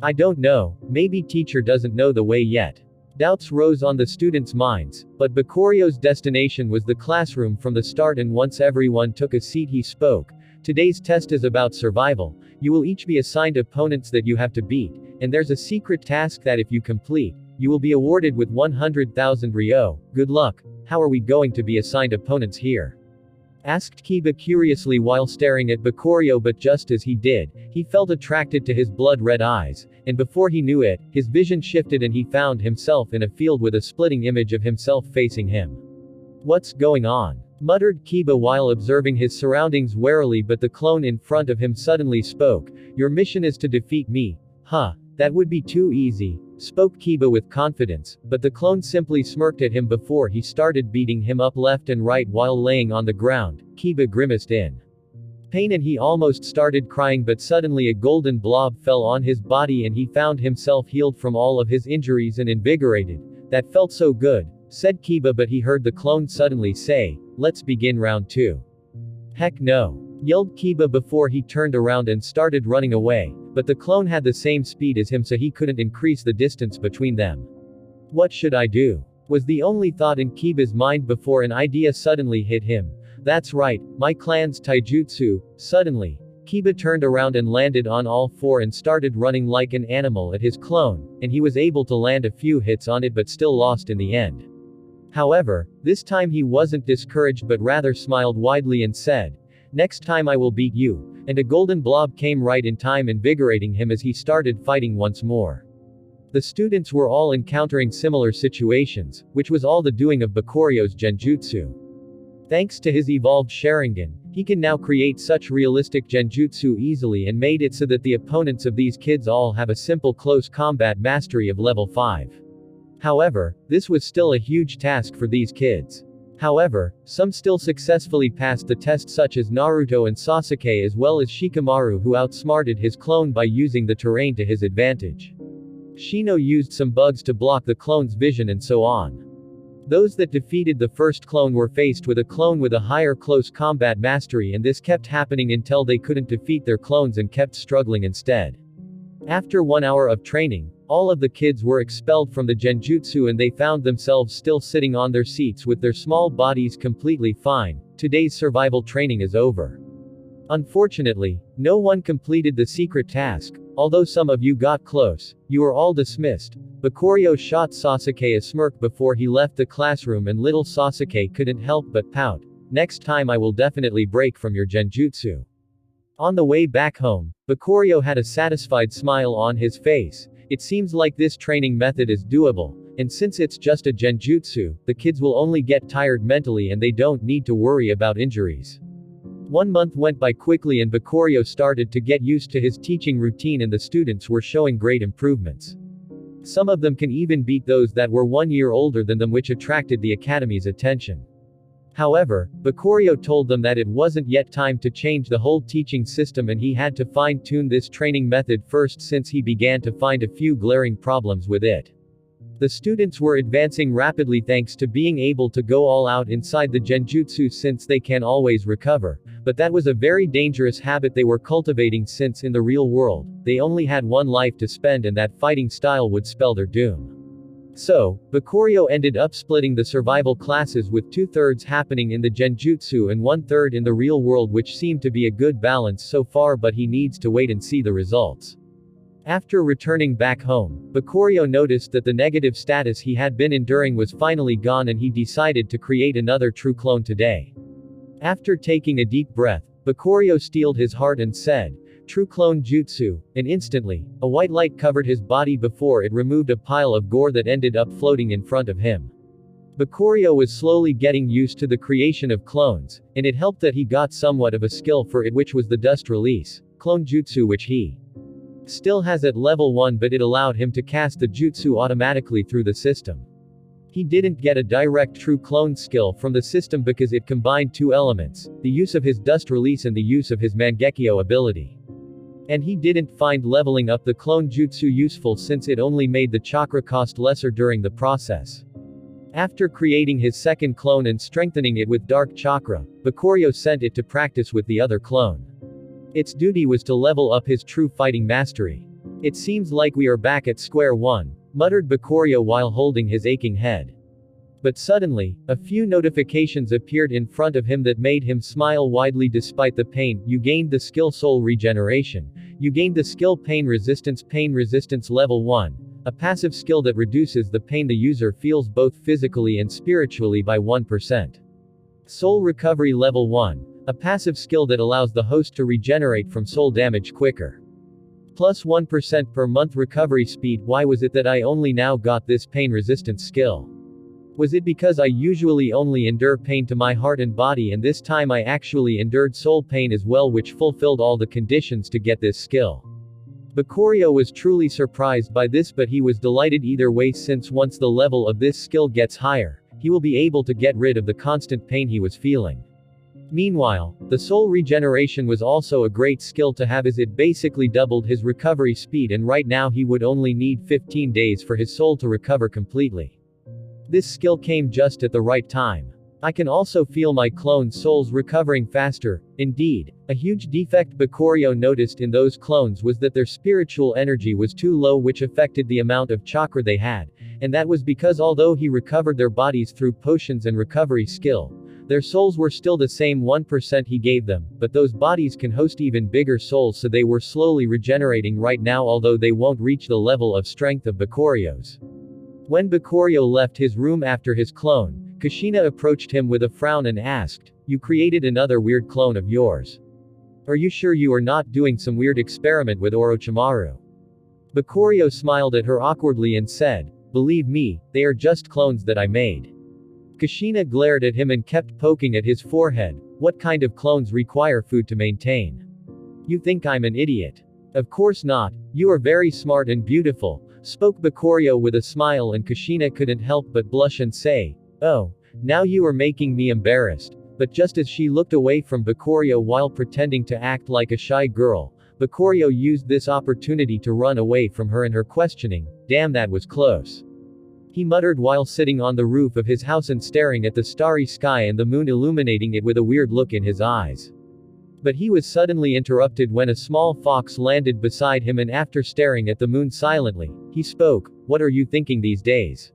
I don't know, maybe teacher doesn't know the way yet. Doubts rose on the students' minds, but Bakurio's destination was the classroom from the start, and once everyone took a seat he spoke. Today's test is about survival. You will each be assigned opponents that you have to beat, and there's a secret task that if you complete, you will be awarded with 100,000 ryo. Good luck. How are we going to be assigned opponents here? Asked Kiba curiously while staring at Bakurio, but just as he did, he felt attracted to his blood-red eyes, and before he knew it, his vision shifted and he found himself in a field with a splitting image of himself facing him. What's going on? Muttered Kiba while observing his surroundings warily, but the clone in front of him suddenly spoke. Your mission is to defeat me. Huh. That would be too easy. spoke Kiba with confidence, but the clone simply smirked at him before he started beating him up left and right while laying on the ground. Kiba grimaced in pain and he almost started crying, but suddenly a golden blob fell on his body and he found himself healed from all of his injuries and invigorated. That felt so good, said Kiba, but he heard the clone suddenly say, "Let's begin round 2. Heck no, yelled Kiba before he turned around and started running away, but the clone had the same speed as him so he couldn't increase the distance between them. What should I do? Was the only thought in Kiba's mind before an idea suddenly hit him. That's right, my clan's taijutsu. Suddenly, Kiba turned around and landed on all 4 and started running like an animal at his clone, and he was able to land a few hits on it but still lost in the end. However, this time he wasn't discouraged but rather smiled widely and said, "Next time I will beat you," and a golden blob came right in time, invigorating him as he started fighting once more. The students were all encountering similar situations, which was all the doing of Bakuryo's genjutsu. Thanks to his evolved Sharingan, he can now create such realistic genjutsu easily and made it so that the opponents of these kids all have a simple close combat mastery of level 5. However, this was still a huge task for these kids. However, some still successfully passed the test, such as Naruto and Sasuke, as well as Shikamaru, who outsmarted his clone by using the terrain to his advantage. Shino used some bugs to block the clone's vision and so on. Those that defeated the first clone were faced with a clone with a higher close combat mastery, and this kept happening until they couldn't defeat their clones and kept struggling instead. After 1 hour of training, all of the kids were expelled from the genjutsu and they found themselves still sitting on their seats with their small bodies completely fine. Today's survival training is over. Unfortunately, no one completed the secret task. Although some of you got close, you were all dismissed. Bakuryo shot Sasuke a smirk before he left the classroom, and little Sasuke couldn't help but pout. "Next time I will definitely break from your genjutsu." On the way back home, Bakuryo had a satisfied smile on his face. It seems like this training method is doable, and since it's just a genjutsu, the kids will only get tired mentally and they don't need to worry about injuries. 1 month went by quickly and Bakuryo started to get used to his teaching routine and the students were showing great improvements. Some of them can even beat those that were 1 year older than them, which attracted the academy's attention. However, Bakuryo told them that it wasn't yet time to change the whole teaching system and he had to fine-tune this training method first, since he began to find a few glaring problems with it. The students were advancing rapidly thanks to being able to go all out inside the genjutsu, since they can always recover, but that was a very dangerous habit they were cultivating, since in the real world, they only had 1 life to spend and that fighting style would spell their doom. So, Bakuryo ended up splitting the survival classes, with 2/3 happening in the genjutsu and 1/3 in the real world, which seemed to be a good balance so far, but he needs to wait and see the results. After returning back home, Bakuryo noticed that the negative status he had been enduring was finally gone and he decided to create another true clone today. After taking a deep breath, Bakuryo steeled his heart and said, "True clone jutsu," and instantly, a white light covered his body before it removed a pile of gore that ended up floating in front of him. Bakuryo was slowly getting used to the creation of clones, and it helped that he got somewhat of a skill for it, which was the dust release clone jutsu, which he still has at level 1, but it allowed him to cast the jutsu automatically through the system. He didn't get a direct true clone skill from the system because it combined 2 elements, the use of his dust release and the use of his Mangekyo ability. And he didn't find leveling up the clone jutsu useful, since it only made the chakra cost lesser during the process. After creating his second clone and strengthening it with dark chakra, Bakuryo sent it to practice with the other clone. Its duty was to level up his true fighting mastery. "It seems like we are back at square one," muttered Bakuryo while holding his aching head. But suddenly, a few notifications appeared in front of him that made him smile widely despite the pain. "You gained the skill Soul Regeneration. You gained the skill Pain Resistance level 1, a passive skill that reduces the pain the user feels both physically and spiritually by 1%. Soul Recovery level 1, a passive skill that allows the host to regenerate from soul damage quicker. Plus 1% per month recovery speed." Why was it that I only now got this pain resistance skill? Was it because I usually only endure pain to my heart and body, and this time I actually endured soul pain as well, which fulfilled all the conditions to get this skill? Bakurio was truly surprised by this, but he was delighted either way, since once the level of this skill gets higher, he will be able to get rid of the constant pain he was feeling. Meanwhile, the soul regeneration was also a great skill to have, as it basically doubled his recovery speed, and right now he would only need 15 days for his soul to recover completely. This skill came just at the right time. I can also feel my clone souls recovering faster. Indeed, a huge defect Bakurio noticed in those clones was that their spiritual energy was too low, which affected the amount of chakra they had, and that was because although he recovered their bodies through potions and recovery skill, their souls were still the same 1% he gave them, but those bodies can host even bigger souls, so they were slowly regenerating right now, although they won't reach the level of strength of Bakurio's. When Bakurio left his room after his clone, Kushina approached him with a frown and asked, "You created another weird clone of yours. Are you sure you are not doing some weird experiment with Orochimaru?" Bakurio smiled at her awkwardly and said, "Believe me, they are just clones that I made." Kushina glared at him and kept poking at his forehead. "What kind of clones require food to maintain? You think I'm an idiot?" "Of course not. You are very smart and beautiful," spoke Bakurio with a smile, and Kushina couldn't help but blush and say, "Oh, now you are making me embarrassed." But just as she looked away from Bakurio while pretending to act like a shy girl, Bakurio used this opportunity to run away from her and her questioning. "Damn, that was close," he muttered while sitting on the roof of his house and staring at the starry sky and the moon illuminating it with a weird look in his eyes. But he was suddenly interrupted when a small fox landed beside him, and after staring at the moon silently, he spoke, "What are you thinking these days?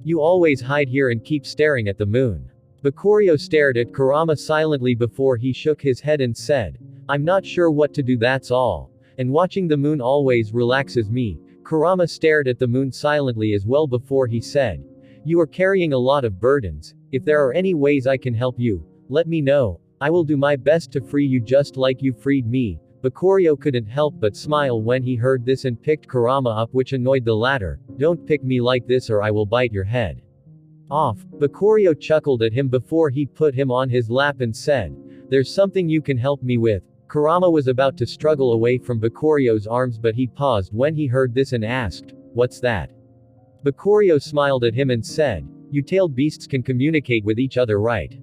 You always hide here and keep staring at the moon." Bakurio stared at Kurama silently before he shook his head and said, "I'm not sure what to do, that's all. And watching the moon always relaxes me." Kurama stared at the moon silently as well before he said, "You are carrying a lot of burdens. If there are any ways I can help you, let me know. I will do my best to free you just like you freed me." Bakurio couldn't help but smile when he heard this and picked Kurama up, which annoyed the latter. "Don't pick me like this or I will bite your head off." Bakurio chuckled at him before he put him on his lap and said, "There's something you can help me with." Kurama was about to struggle away from Bakurio's arms, but he paused when he heard this and asked, "What's that?" Bakurio smiled at him and said, "You tailed beasts can communicate with each other, right?"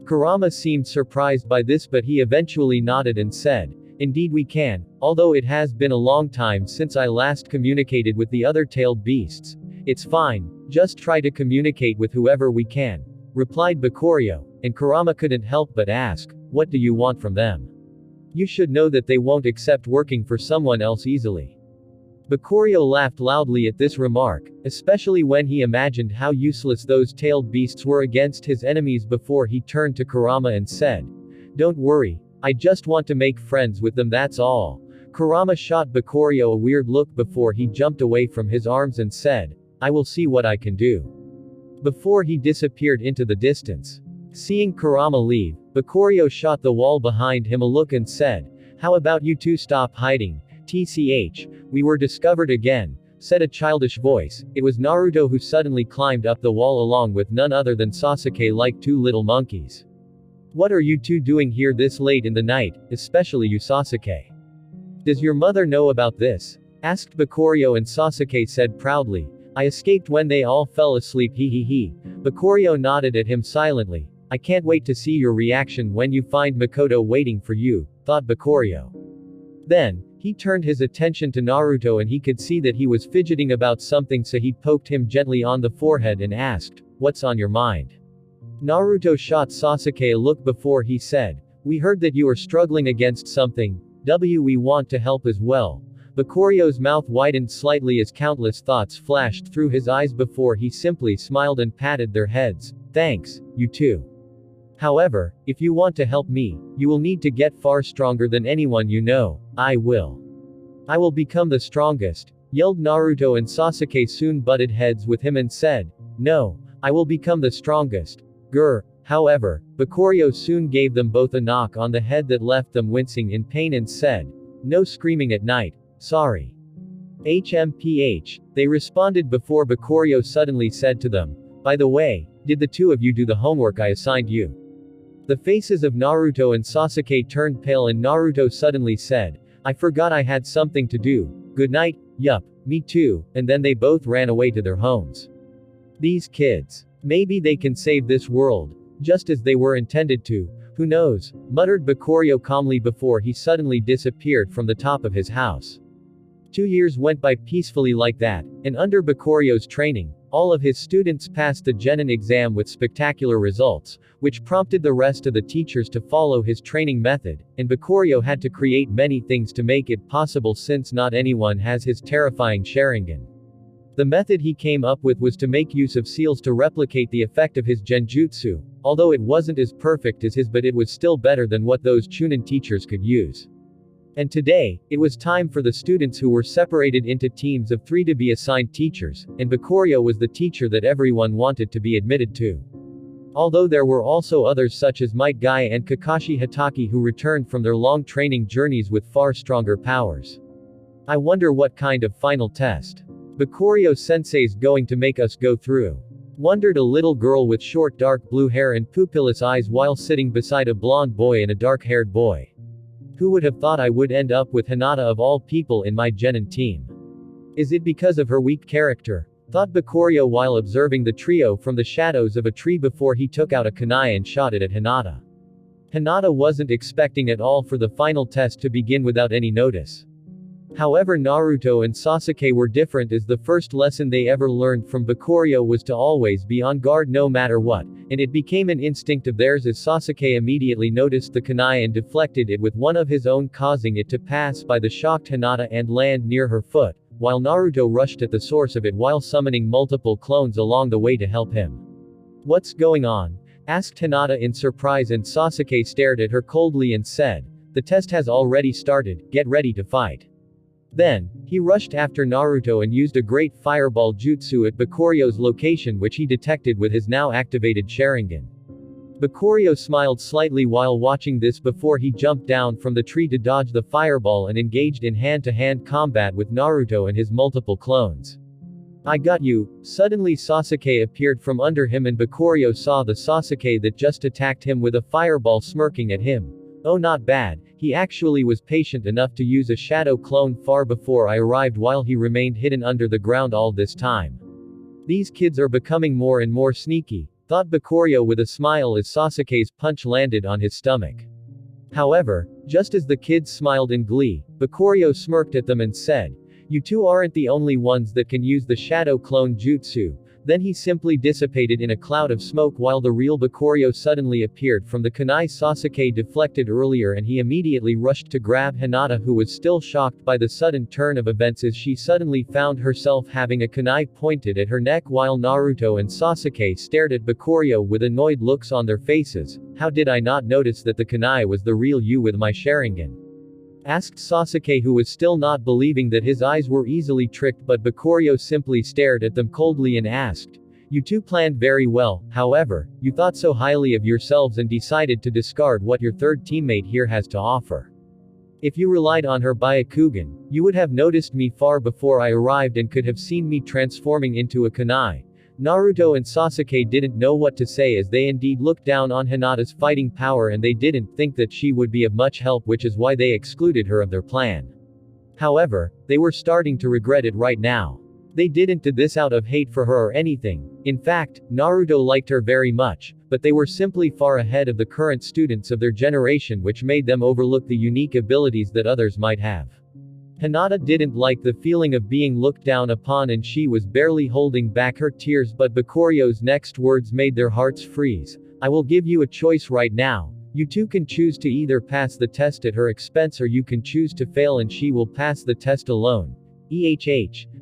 Kurama seemed surprised by this, but he eventually nodded and said, "Indeed we can, although it has been a long time since I last communicated with the other tailed beasts. It's fine, just try to communicate with whoever we can," replied Bakurio, and Kurama couldn't help but ask, "What do you want from them? You should know that they won't accept working for someone else easily." Bakurio laughed loudly at this remark, especially when he imagined how useless those tailed beasts were against his enemies before he turned to Kurama and said, "Don't worry, I just want to make friends with them, that's all." Kurama shot Bakurio a weird look before he jumped away from his arms and said, "I will see what I can do," before he disappeared into the distance. Seeing Kurama leave, Bakurio shot the wall behind him a look and said, "How about you two stop hiding? TCH, we were discovered again," said a childish voice. It was Naruto, who suddenly climbed up the wall along with none other than Sasuke, like two little monkeys. "What are you two doing here this late in the night, especially you Sasuke? Does your mother know about this?" asked Bakurio, and Sasuke said proudly, "I escaped when they all fell asleep, he he he." Bakurio nodded at him silently. "I can't wait to see your reaction when you find Makoto waiting for you," thought Bakurio. Then, he turned his attention to Naruto and he could see that he was fidgeting about something, so he poked him gently on the forehead and asked, "What's on your mind?" Naruto shot Sasuke a look before he said, "We heard that you are struggling against something. We want to help as well." Bakurio's mouth widened slightly as countless thoughts flashed through his eyes before he simply smiled and patted their heads. "Thanks, you too. However, if you want to help me, you will need to get far stronger than anyone you know." I will become the strongest," yelled Naruto, and Sasuke soon butted heads with him and said, "No, I will become the strongest. Grr." However, Bakurio soon gave them both a knock on the head that left them wincing in pain and said, "No screaming at night. Sorry." HMPH, they responded before Bakurio suddenly said to them, "By the way, did the two of you do the homework I assigned you?" The faces of Naruto and Sasuke turned pale, and Naruto suddenly said, I forgot I had something to do. Good night. Yup, me too, and then they both ran away to their homes. These kids. Maybe they can save this world. Just as they were intended to. Who knows? Muttered Bakurio calmly before he suddenly disappeared from the top of his house. 2 years went by peacefully like that, and under Bakurio's training, all of his students passed the Genin exam with spectacular results, which prompted the rest of the teachers to follow his training method, and Bakurio had to create many things to make it possible since not anyone has his terrifying Sharingan. The method he came up with was to make use of seals to replicate the effect of his genjutsu, although it wasn't as perfect as his, but it was still better than what those Chunin teachers could use. And today, it was time for the students who were separated into teams of 3 to be assigned teachers, and Bakurio was the teacher that everyone wanted to be admitted to. Although there were also others such as Might Guy and Kakashi Hatake who returned from their long training journeys with far stronger powers. I wonder what kind of final test Bakurio sensei's going to make us go through. Wondered a little girl with short dark blue hair and pupilless eyes while sitting beside a blonde boy and a dark-haired boy. Who would have thought I would end up with Hinata of all people in my Genin team? Is it because of her weak character? Thought Bakurio while observing the trio from the shadows of a tree before he took out a kunai and shot it at Hinata. Hinata wasn't expecting at all for the final test to begin without any notice. However, Naruto and Sasuke were different, as the first lesson they ever learned from Bakurio was to always be on guard no matter what, and it became an instinct of theirs as Sasuke immediately noticed the kunai and deflected it with one of his own, causing it to pass by the shocked Hinata and land near her foot, while Naruto rushed at the source of it while summoning multiple clones along the way to help him. What's going on? Asked Hinata in surprise, and Sasuke stared at her coldly and said, "The test has already started, get ready to fight." Then, he rushed after Naruto and used a great fireball jutsu at Bakurio's location, which he detected with his now activated Sharingan. Bakurio smiled slightly while watching this before he jumped down from the tree to dodge the fireball and engaged in hand-to-hand combat with Naruto and his multiple clones. "I got you." Suddenly Sasuke appeared from under him and Bakurio saw the Sasuke that just attacked him with a fireball smirking at him. "Oh, not bad. He actually was patient enough to use a shadow clone far before I arrived while he remained hidden under the ground all this time. These kids are becoming more and more sneaky," thought Bakurio with a smile as Sasuke's punch landed on his stomach. However, just as the kids smiled in glee, Bakurio smirked at them and said, "You two aren't the only ones that can use the shadow clone jutsu." Then he simply dissipated in a cloud of smoke while the real Bakurio suddenly appeared from the kunai Sasuke deflected earlier, and he immediately rushed to grab Hinata, who was still shocked by the sudden turn of events as she suddenly found herself having a kunai pointed at her neck while Naruto and Sasuke stared at Bakurio with annoyed looks on their faces. "How did I not notice that the kunai was the real you with my Sharingan?" Asked Sasuke, who was still not believing that his eyes were easily tricked, but Bakurio simply stared at them coldly and asked, "You two planned very well, however, you thought so highly of yourselves and decided to discard what your third teammate here has to offer. If you relied on her Byakugan, you would have noticed me far before I arrived and could have seen me transforming into a kunai." Naruto and Sasuke didn't know what to say, as they indeed looked down on Hinata's fighting power and they didn't think that she would be of much help, which is why they excluded her of their plan. However, they were starting to regret it right now. They didn't do this out of hate for her or anything. In fact, Naruto liked her very much, but they were simply far ahead of the current students of their generation, which made them overlook the unique abilities that others might have. Hinata didn't like the feeling of being looked down upon and she was barely holding back her tears, but Bakurio's next words made their hearts freeze. "I will give you a choice right now. You two can choose to either pass the test at her expense or you can choose to fail and she will pass the test alone."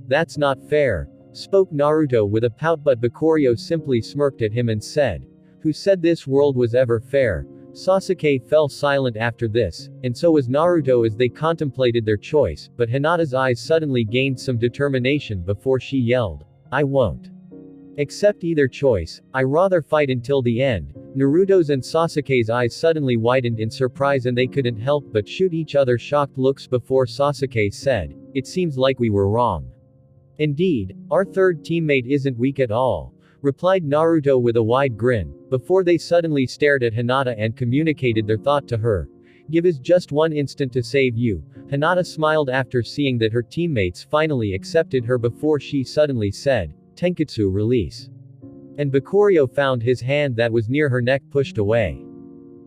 That's not fair," spoke Naruto with a pout, but Bakurio simply smirked at him and said, "Who said this world was ever fair?" Sasuke fell silent after this, and so was Naruto as they contemplated their choice, but Hinata's eyes suddenly gained some determination before she yelled, "I won't accept either choice. I rather fight until the end." Naruto's and Sasuke's eyes suddenly widened in surprise and they couldn't help but shoot each other shocked looks before Sasuke said, "It seems like we were wrong. Indeed, our third teammate isn't weak at all," replied Naruto with a wide grin, before they suddenly stared at Hinata and communicated their thought to her. Give us just one instant to save you. Hinata smiled after seeing that her teammates finally accepted her before she suddenly said, Tenketsu release. And Bakurio found his hand that was near her neck pushed away.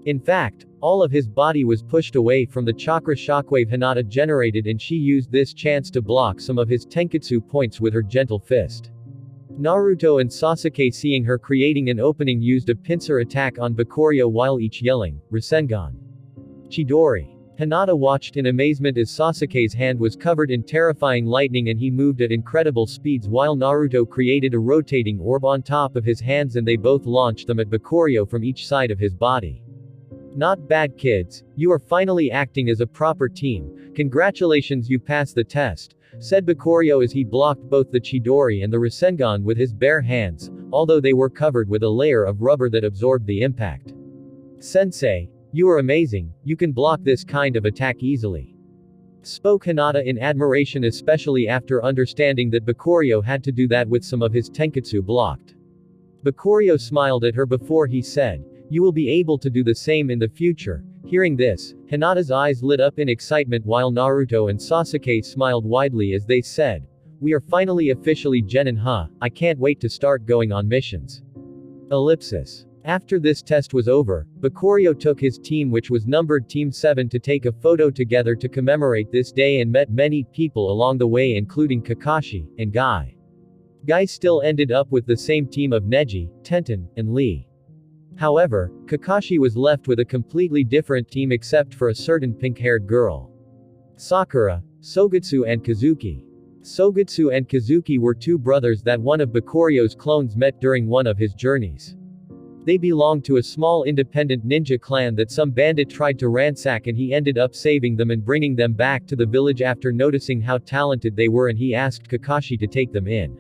In fact, all of his body was pushed away from the chakra shockwave Hinata generated, and she used this chance to block some of his Tenketsu points with her gentle fist. Naruto and Sasuke, seeing her creating an opening, used a pincer attack on Bakurio while each yelling, Rasengan. Chidori. Hinata watched in amazement as Sasuke's hand was covered in terrifying lightning and he moved at incredible speeds while Naruto created a rotating orb on top of his hands and they both launched them at Bakurio from each side of his body. Not bad, kids. You are finally acting as a proper team. Congratulations, you passed the test, said Bakurio as he blocked both the Chidori and the Rasengan with his bare hands, although they were covered with a layer of rubber that absorbed the impact. Sensei, you are amazing, you can block this kind of attack easily. Spoke Hinata in admiration, especially after understanding that Bakurio had to do that with some of his Tenketsu blocked. Bakurio smiled at her before he said, you will be able to do the same in the future. Hearing this, Hinata's eyes lit up in excitement while Naruto and Sasuke smiled widely as they said, we are finally officially Genin, huh? I can't wait to start going on missions. Ellipsis. After this test was over, Bakurio took his team, which was numbered Team 7, to take a photo together to commemorate this day and met many people along the way including Kakashi and Guy. Guy still ended up with the same team of Neji, Tenten, and Lee. However, Kakashi was left with a completely different team except for a certain pink-haired girl. Sakura, Sogetsu and Kazuki. Sogetsu and Kazuki were two brothers that one of Bakurio's clones met during one of his journeys. They belonged to a small independent ninja clan that some bandit tried to ransack, and he ended up saving them and bringing them back to the village after noticing how talented they were, and he asked Kakashi to take them in.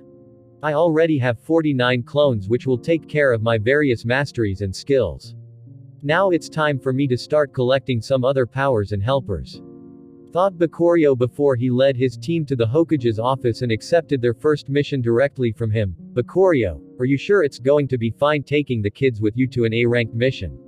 I already have 49 clones which will take care of my various masteries and skills. Now it's time for me to start collecting some other powers and helpers. Thought Bakurio before he led his team to the Hokage's office and accepted their first mission directly from him. Bakurio, are you sure it's going to be fine taking the kids with you to an A-ranked mission?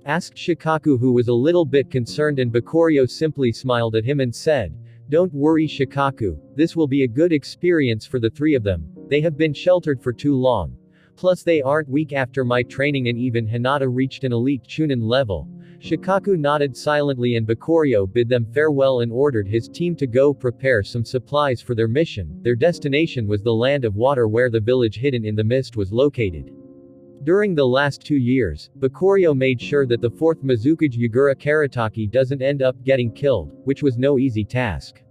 Asked Shikaku, who was a little bit concerned, and Bakurio simply smiled at him and said, don't worry Shikaku, this will be a good experience for the three of them. They have been sheltered for too long. Plus they aren't weak after my training, and even Hinata reached an elite Chunin level. Shikaku nodded silently and Bakurio bid them farewell and ordered his team to go prepare some supplies for their mission. Their destination was the land of water where the village hidden in the mist was located. During the last 2 years, Bakurio made sure that the 4th Mizukage Yagura Karataki doesn't end up getting killed, which was no easy task.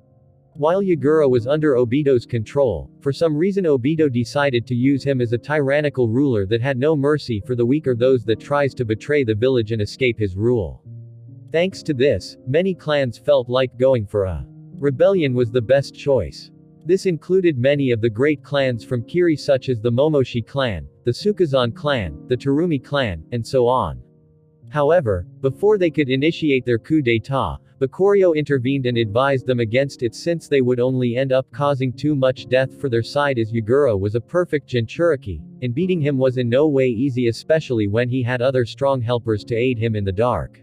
While Yagura was under Obito's control, for some reason Obito decided to use him as a tyrannical ruler that had no mercy for the weak or those that tries to betray the village and escape his rule. Thanks to this, many clans felt like going for a rebellion was the best choice. This included many of the great clans from Kiri such as the Momoshi clan, the Sukazan clan, the Terumi clan, and so on. However, before they could initiate their coup d'état, Bakurio intervened and advised them against it since they would only end up causing too much death for their side, as Yagura was a perfect Jinchuriki, and beating him was in no way easy, especially when he had other strong helpers to aid him in the dark.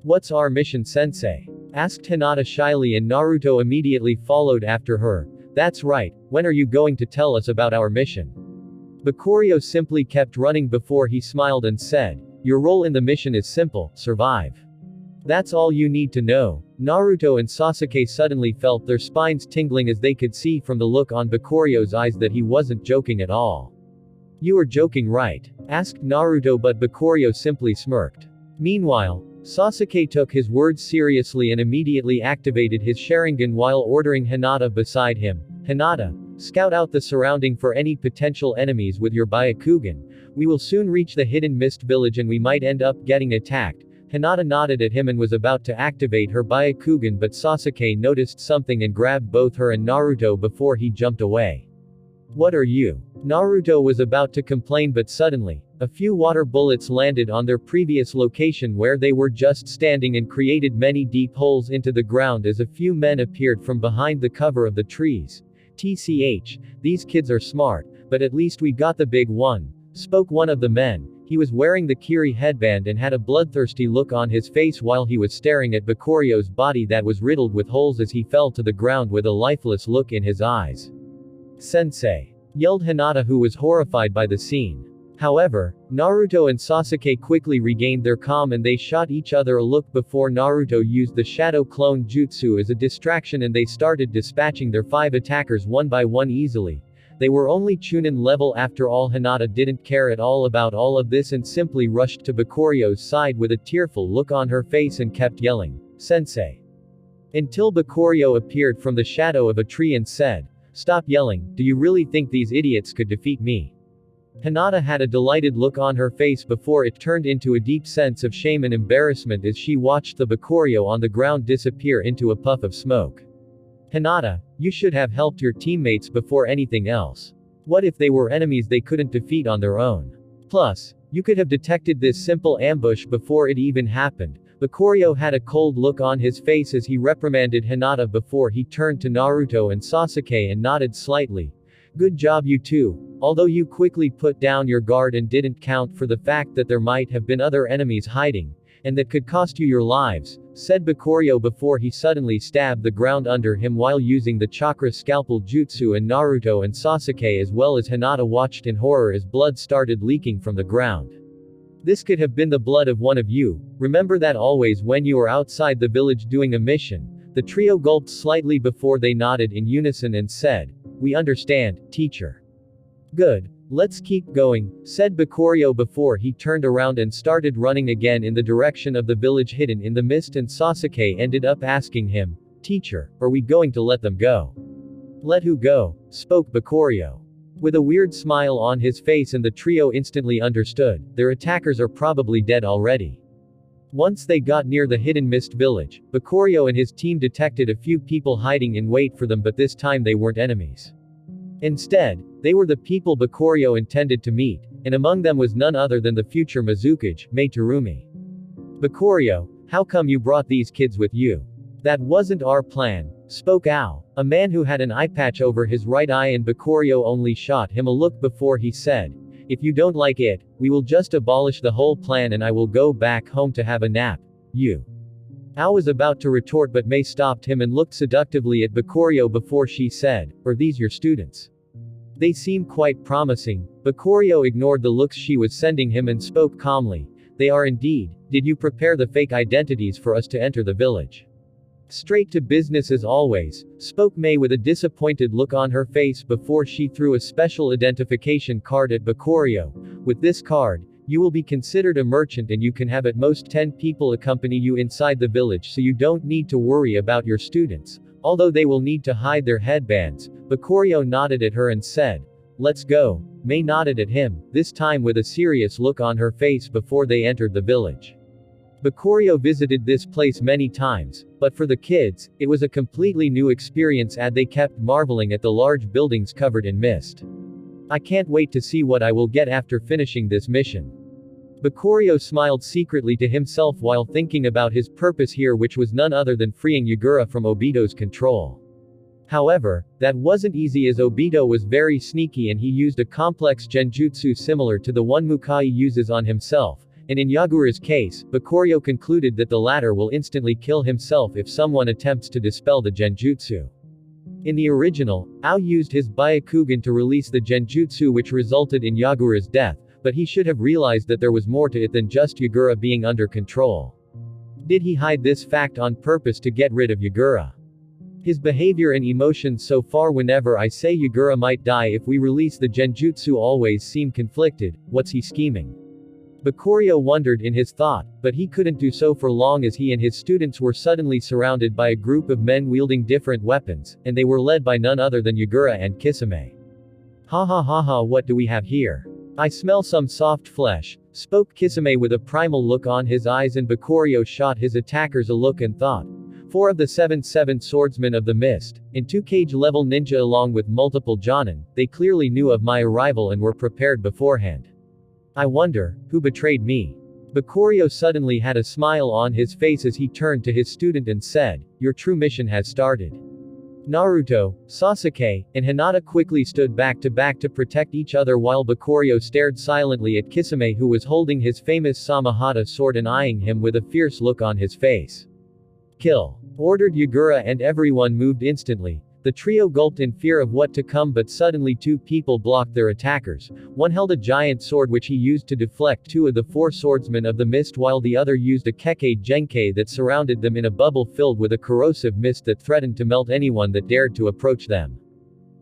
What's our mission, sensei? Asked Hinata shyly, and Naruto immediately followed after her. That's right, when are you going to tell us about our mission? Bakurio simply kept running before he smiled and said, your role in the mission is simple, survive. That's all you need to know. Naruto and Sasuke suddenly felt their spines tingling as they could see from the look on Bakurio's eyes that he wasn't joking at all. You are joking, right? Asked Naruto, but Bakurio simply smirked. Meanwhile, Sasuke took his words seriously and immediately activated his Sharingan while ordering Hinata beside him. Hinata, scout out the surrounding for any potential enemies with your Byakugan. We will soon reach the hidden mist village and we might end up getting attacked. Hinata nodded at him and was about to activate her Byakugan, but Sasuke noticed something and grabbed both her and Naruto before he jumped away. What are you? Naruto was about to complain, but suddenly, a few water bullets landed on their previous location where they were just standing and created many deep holes into the ground as a few men appeared from behind the cover of the trees. TCH, these kids are smart, but at least we got the big one, spoke one of the men. He was wearing the Kiri headband and had a bloodthirsty look on his face while he was staring at Bakuryo's body that was riddled with holes as he fell to the ground with a lifeless look in his eyes. "Sensei!" yelled Hinata, who was horrified by the scene. However, Naruto and Sasuke quickly regained their calm and they shot each other a look before Naruto used the Shadow Clone Jutsu as a distraction and they started dispatching their 5 attackers one by one easily. They were only Chunin level after all. Hinata didn't care at all about all of this and simply rushed to Bakuryo's side with a tearful look on her face and kept yelling, "Sensei!" until Bakuryo appeared from the shadow of a tree and said, "Stop yelling, do you really think these idiots could defeat me?" Hinata had a delighted look on her face before it turned into a deep sense of shame and embarrassment as she watched the Bakuryo on the ground disappear into a puff of smoke. "Hinata, you should have helped your teammates before anything else. What if they were enemies they couldn't defeat on their own? Plus, you could have detected this simple ambush before it even happened." Bakuryo had a cold look on his face as he reprimanded Hinata before he turned to Naruto and Sasuke and nodded slightly. "Good job you two. Although you quickly put down your guard and didn't count for the fact that there might have been other enemies hiding, and that could cost you your lives," said Bakuryo before he suddenly stabbed the ground under him while using the chakra scalpel jutsu, and Naruto and Sasuke as well as Hinata watched in horror as blood started leaking from the ground. "This could have been the blood of one of you. Remember that always when you are outside the village doing a mission." The trio gulped slightly before they nodded in unison and said, "We understand, teacher." "Good. Let's keep going," said Bakuryo before he turned around and started running again in the direction of the village hidden in the mist, and Sasuke ended up asking him, "Teacher, are we going to let them go?" "Let who go?" spoke Bakuryo, with a weird smile on his face, and the trio instantly understood. Their attackers are probably dead already. Once they got near the hidden mist village, Bakuryo and his team detected a few people hiding in wait for them, but this time they weren't enemies. Instead, they were the people Bakuryo intended to meet, and among them was none other than the future Mizukage, Mei Terumi. "Bakuryo, how come you brought these kids with you?" "That wasn't our plan," spoke Ao, a man who had an eye patch over his right eye, and Bakuryo only shot him a look before he said, "If you don't like it, we will just abolish the whole plan and I will go back home to have a nap. You." Ao was about to retort, but Mei stopped him and looked seductively at Bakuryo before she said, "Are these your students? They seem quite promising." Bakuryo ignored the looks she was sending him and spoke calmly, "They are indeed. Did you prepare the fake identities for us to enter the village?" "Straight to business as always," spoke Mei with a disappointed look on her face before she threw a special identification card at Bakuryo. "With this card, you will be considered a merchant and you can have at most 10 people accompany you inside the village, so you don't need to worry about your students, although they will need to hide their headbands." Bakuryo nodded at her and said, "Let's go." Mei nodded at him, this time with a serious look on her face before they entered the village. Bakuryo visited this place many times, but for the kids, it was a completely new experience as they kept marveling at the large buildings covered in mist. "I can't wait to see what I will get after finishing this mission." Bakuryo smiled secretly to himself while thinking about his purpose here, which was none other than freeing Yagura from Obito's control. However, that wasn't easy as Obito was very sneaky and he used a complex genjutsu similar to the one Mukai uses on himself, and in Yagura's case, Bakuryo concluded that the latter will instantly kill himself if someone attempts to dispel the genjutsu. In the original, Ao used his Byakugan to release the genjutsu, which resulted in Yagura's death, but he should have realized that there was more to it than just Yagura being under control. Did he hide this fact on purpose to get rid of Yagura? His behavior and emotions so far whenever I say Yagura might die if we release the genjutsu always seem conflicted. What's he scheming? Bakuryo wondered in his thought, but he couldn't do so for long as he and his students were suddenly surrounded by a group of men wielding different weapons, and they were led by none other than Yagura and Kisame. "Ha ha ha ha, what do we have here? I smell some soft flesh," spoke Kisame with a primal look on his eyes, and Bakuryo shot his attackers a look and thought. 4 of the 7 swordsmen of the mist, in 2 cage-level ninja along with multiple Jonin, they clearly knew of my arrival and were prepared beforehand. I wonder, who betrayed me? Bakuryo suddenly had a smile on his face as he turned to his student and said, "Your true mission has started. Naruto, Sasuke, and Hinata quickly stood back to protect each other while Bakurio stared silently at Kisame, who was holding his famous Samahata sword and eyeing him with a fierce look on his face. "Kill!" ordered Yagura, and everyone moved instantly. The trio gulped in fear of what to come, but suddenly two people blocked their attackers. One held a giant sword which he used to deflect two of the four swordsmen of the mist, while the other used a Kekkei Genkai that surrounded them in a bubble filled with a corrosive mist that threatened to melt anyone that dared to approach them.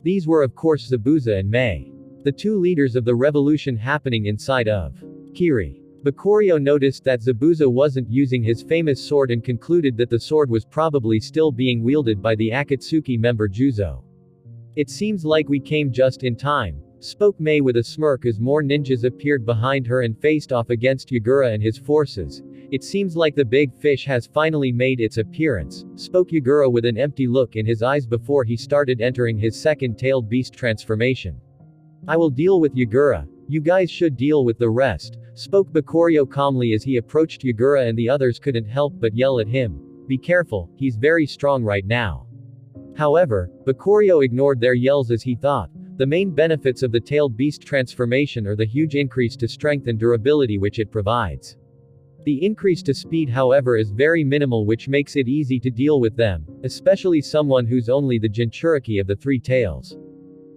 These were of course Zabuza and Mei, the two leaders of the revolution happening inside of Kiri. Bakurio noticed that Zabuza wasn't using his famous sword and concluded that the sword was probably still being wielded by the Akatsuki member Juzo. "It seems like we came just in time," spoke Mei with a smirk as more ninjas appeared behind her and faced off against Yagura and his forces. "It seems like the big fish has finally made its appearance," spoke Yagura with an empty look in his eyes before he started entering his second-tailed beast transformation. "I will deal with Yagura. You guys should deal with the rest," spoke Bakurio calmly as he approached Yagura, and the others couldn't help but yell at him. "Be careful, he's very strong right now." However, Bakurio ignored their yells as he thought, the main benefits of the tailed beast transformation are the huge increase to strength and durability which it provides. The increase to speed, however, is very minimal, which makes it easy to deal with them, especially someone who's only the Jinchuriki of the three tails.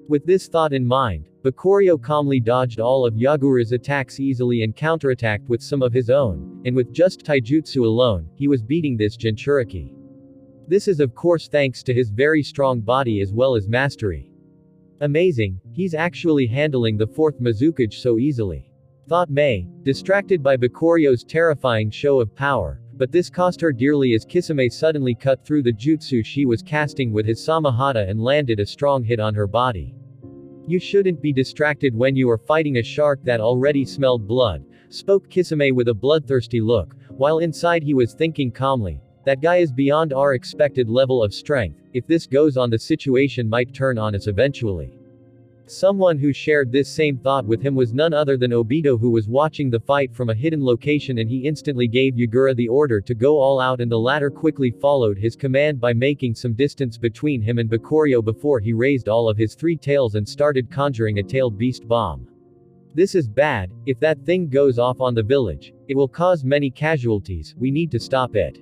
With this thought in mind, Bakurio calmly dodged all of Yagura's attacks easily and counterattacked with some of his own, and with just taijutsu alone, he was beating this Jinchuriki. This is of course thanks to his very strong body as well as mastery. Amazing, he's actually handling the fourth Mizukage so easily, thought Mei, distracted by Bakurio's terrifying show of power, but this cost her dearly as Kisame suddenly cut through the jutsu she was casting with his Samahata and landed a strong hit on her body. "You shouldn't be distracted when you are fighting a shark that already smelled blood," spoke Kisame with a bloodthirsty look, while inside he was thinking calmly, "That guy is beyond our expected level of strength. If this goes on, the situation might turn on us eventually." Someone who shared this same thought with him was none other than Obito, who was watching the fight from a hidden location, and he instantly gave Yagura the order to go all out, and the latter quickly followed his command by making some distance between him and Bakurio before he raised all of his three tails and started conjuring a tailed beast bomb. "This is bad. If that thing goes off on the village, it will cause many casualties. We need to stop it,"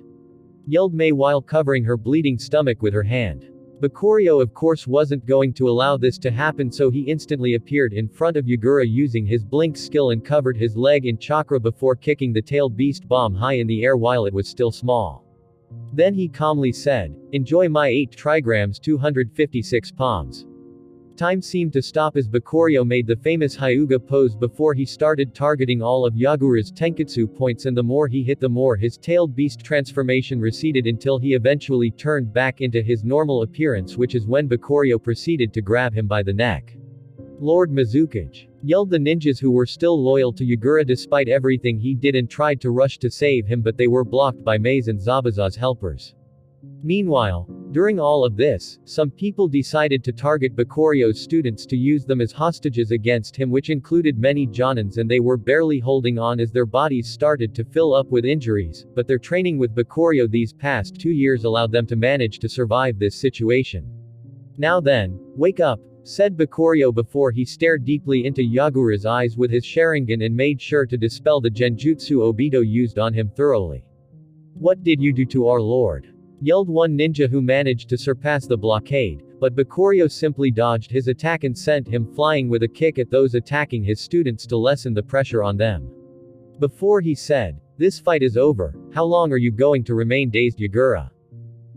yelled Mei while covering her bleeding stomach with her hand. Bakurio of course wasn't going to allow this to happen, so he instantly appeared in front of Yagura using his blink skill and covered his leg in chakra before kicking the tailed beast bomb high in the air while it was still small. Then he calmly said, "Enjoy my 8 trigrams 256 palms." Time seemed to stop as Bakurio made the famous Hyuga pose before he started targeting all of Yagura's Tenketsu points, and the more he hit, the more his tailed beast transformation receded until he eventually turned back into his normal appearance, which is when Bakurio proceeded to grab him by the neck. "Lord Mizukage!" yelled the ninjas, who were still loyal to Yagura despite everything he did, and tried to rush to save him, but they were blocked by Mei's and Zabuza's helpers. Meanwhile, during all of this, some people decided to target Bakurio's students to use them as hostages against him, which included many Jonins, and they were barely holding on as their bodies started to fill up with injuries, but their training with Bakurio these past 2 years allowed them to manage to survive this situation. "Now then, wake up," said Bakurio before he stared deeply into Yagura's eyes with his Sharingan and made sure to dispel the genjutsu Obito used on him thoroughly. "What did you do to our lord?" yelled one ninja who managed to surpass the blockade, but Bakurio simply dodged his attack and sent him flying with a kick at those attacking his students to lessen the pressure on them. Before he said, "This fight is over, how long are you going to remain dazed, Yagura?"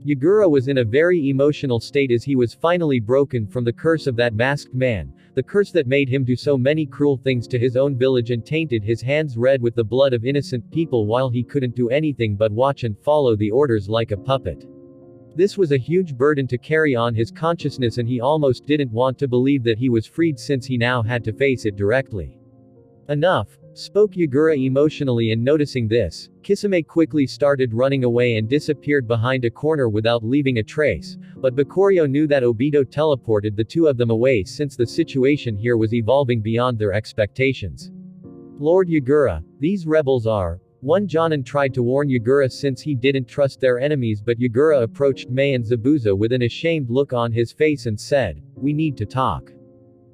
Yagura was in a very emotional state as he was finally broken from the curse of that masked man, the curse that made him do so many cruel things to his own village and tainted his hands red with the blood of innocent people while he couldn't do anything but watch and follow the orders like a puppet. This was a huge burden to carry on his consciousness, and he almost didn't want to believe that he was freed since he now had to face it directly. "Enough," spoke Yagura emotionally, and noticing this, Kisame quickly started running away and disappeared behind a corner without leaving a trace, but Bakurio knew that Obito teleported the two of them away since the situation here was evolving beyond their expectations. "Lord Yagura, these rebels are One Jonin tried to warn Yagura since he didn't trust their enemies, but Yagura approached Mei and Zabuza with an ashamed look on his face and said, "We need to talk.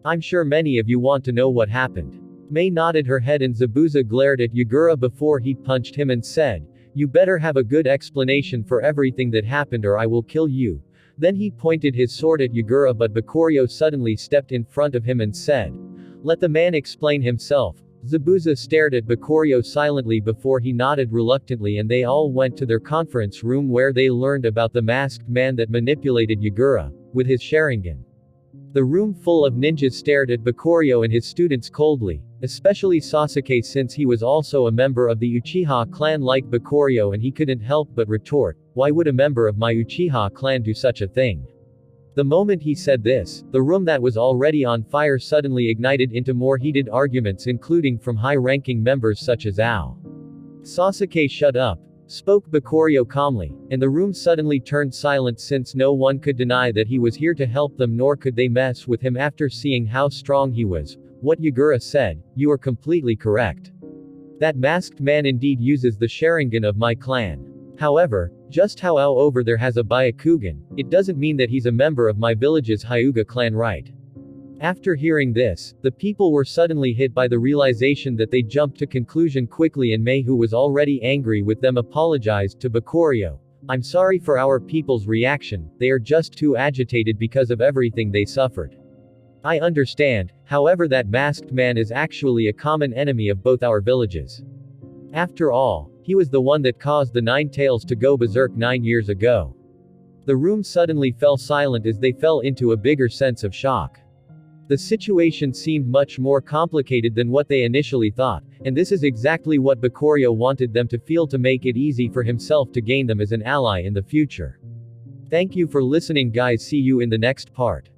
I'm sure many of you want to know what happened." Mei nodded her head and Zabuza glared at Yagura before he punched him and said, "You better have a good explanation for everything that happened or I will kill you." Then he pointed his sword at Yagura, but Bakurio suddenly stepped in front of him and said, "Let the man explain himself." Zabuza stared at Bakurio silently before he nodded reluctantly, and they all went to their conference room where they learned about the masked man that manipulated Yagura with his Sharingan. The room full of ninjas stared at Bakurio and his students coldly, especially Sasuke since he was also a member of the Uchiha clan like Bakurio, and he couldn't help but retort, "Why would a member of my Uchiha clan do such a thing?" The moment he said this, the room that was already on fire suddenly ignited into more heated arguments, including from high-ranking members such as Ao. "Sasuke, shut up," spoke Bakurio calmly, and the room suddenly turned silent since no one could deny that he was here to help them, nor could they mess with him after seeing how strong he was. What Yagura said, "You are completely correct. That masked man indeed uses the Sharingan of my clan. However, just how Ao over there has a Byakugan, it doesn't mean that he's a member of my village's Hyuga clan, right?" After hearing this, the people were suddenly hit by the realization that they jumped to conclusion quickly, and Mei, who was already angry with them, apologized to Bakurio. "I'm sorry for our people's reaction, they are just too agitated because of everything they suffered. I understand, however that masked man is actually a common enemy of both our villages. After all, he was the one that caused the Nine Tails to go berserk 9 years ago." The room suddenly fell silent as they fell into a bigger sense of shock. The situation seemed much more complicated than what they initially thought, and this is exactly what Bakurio wanted them to feel to make it easy for himself to gain them as an ally in the future. Thank you for listening, guys. See you in the next part.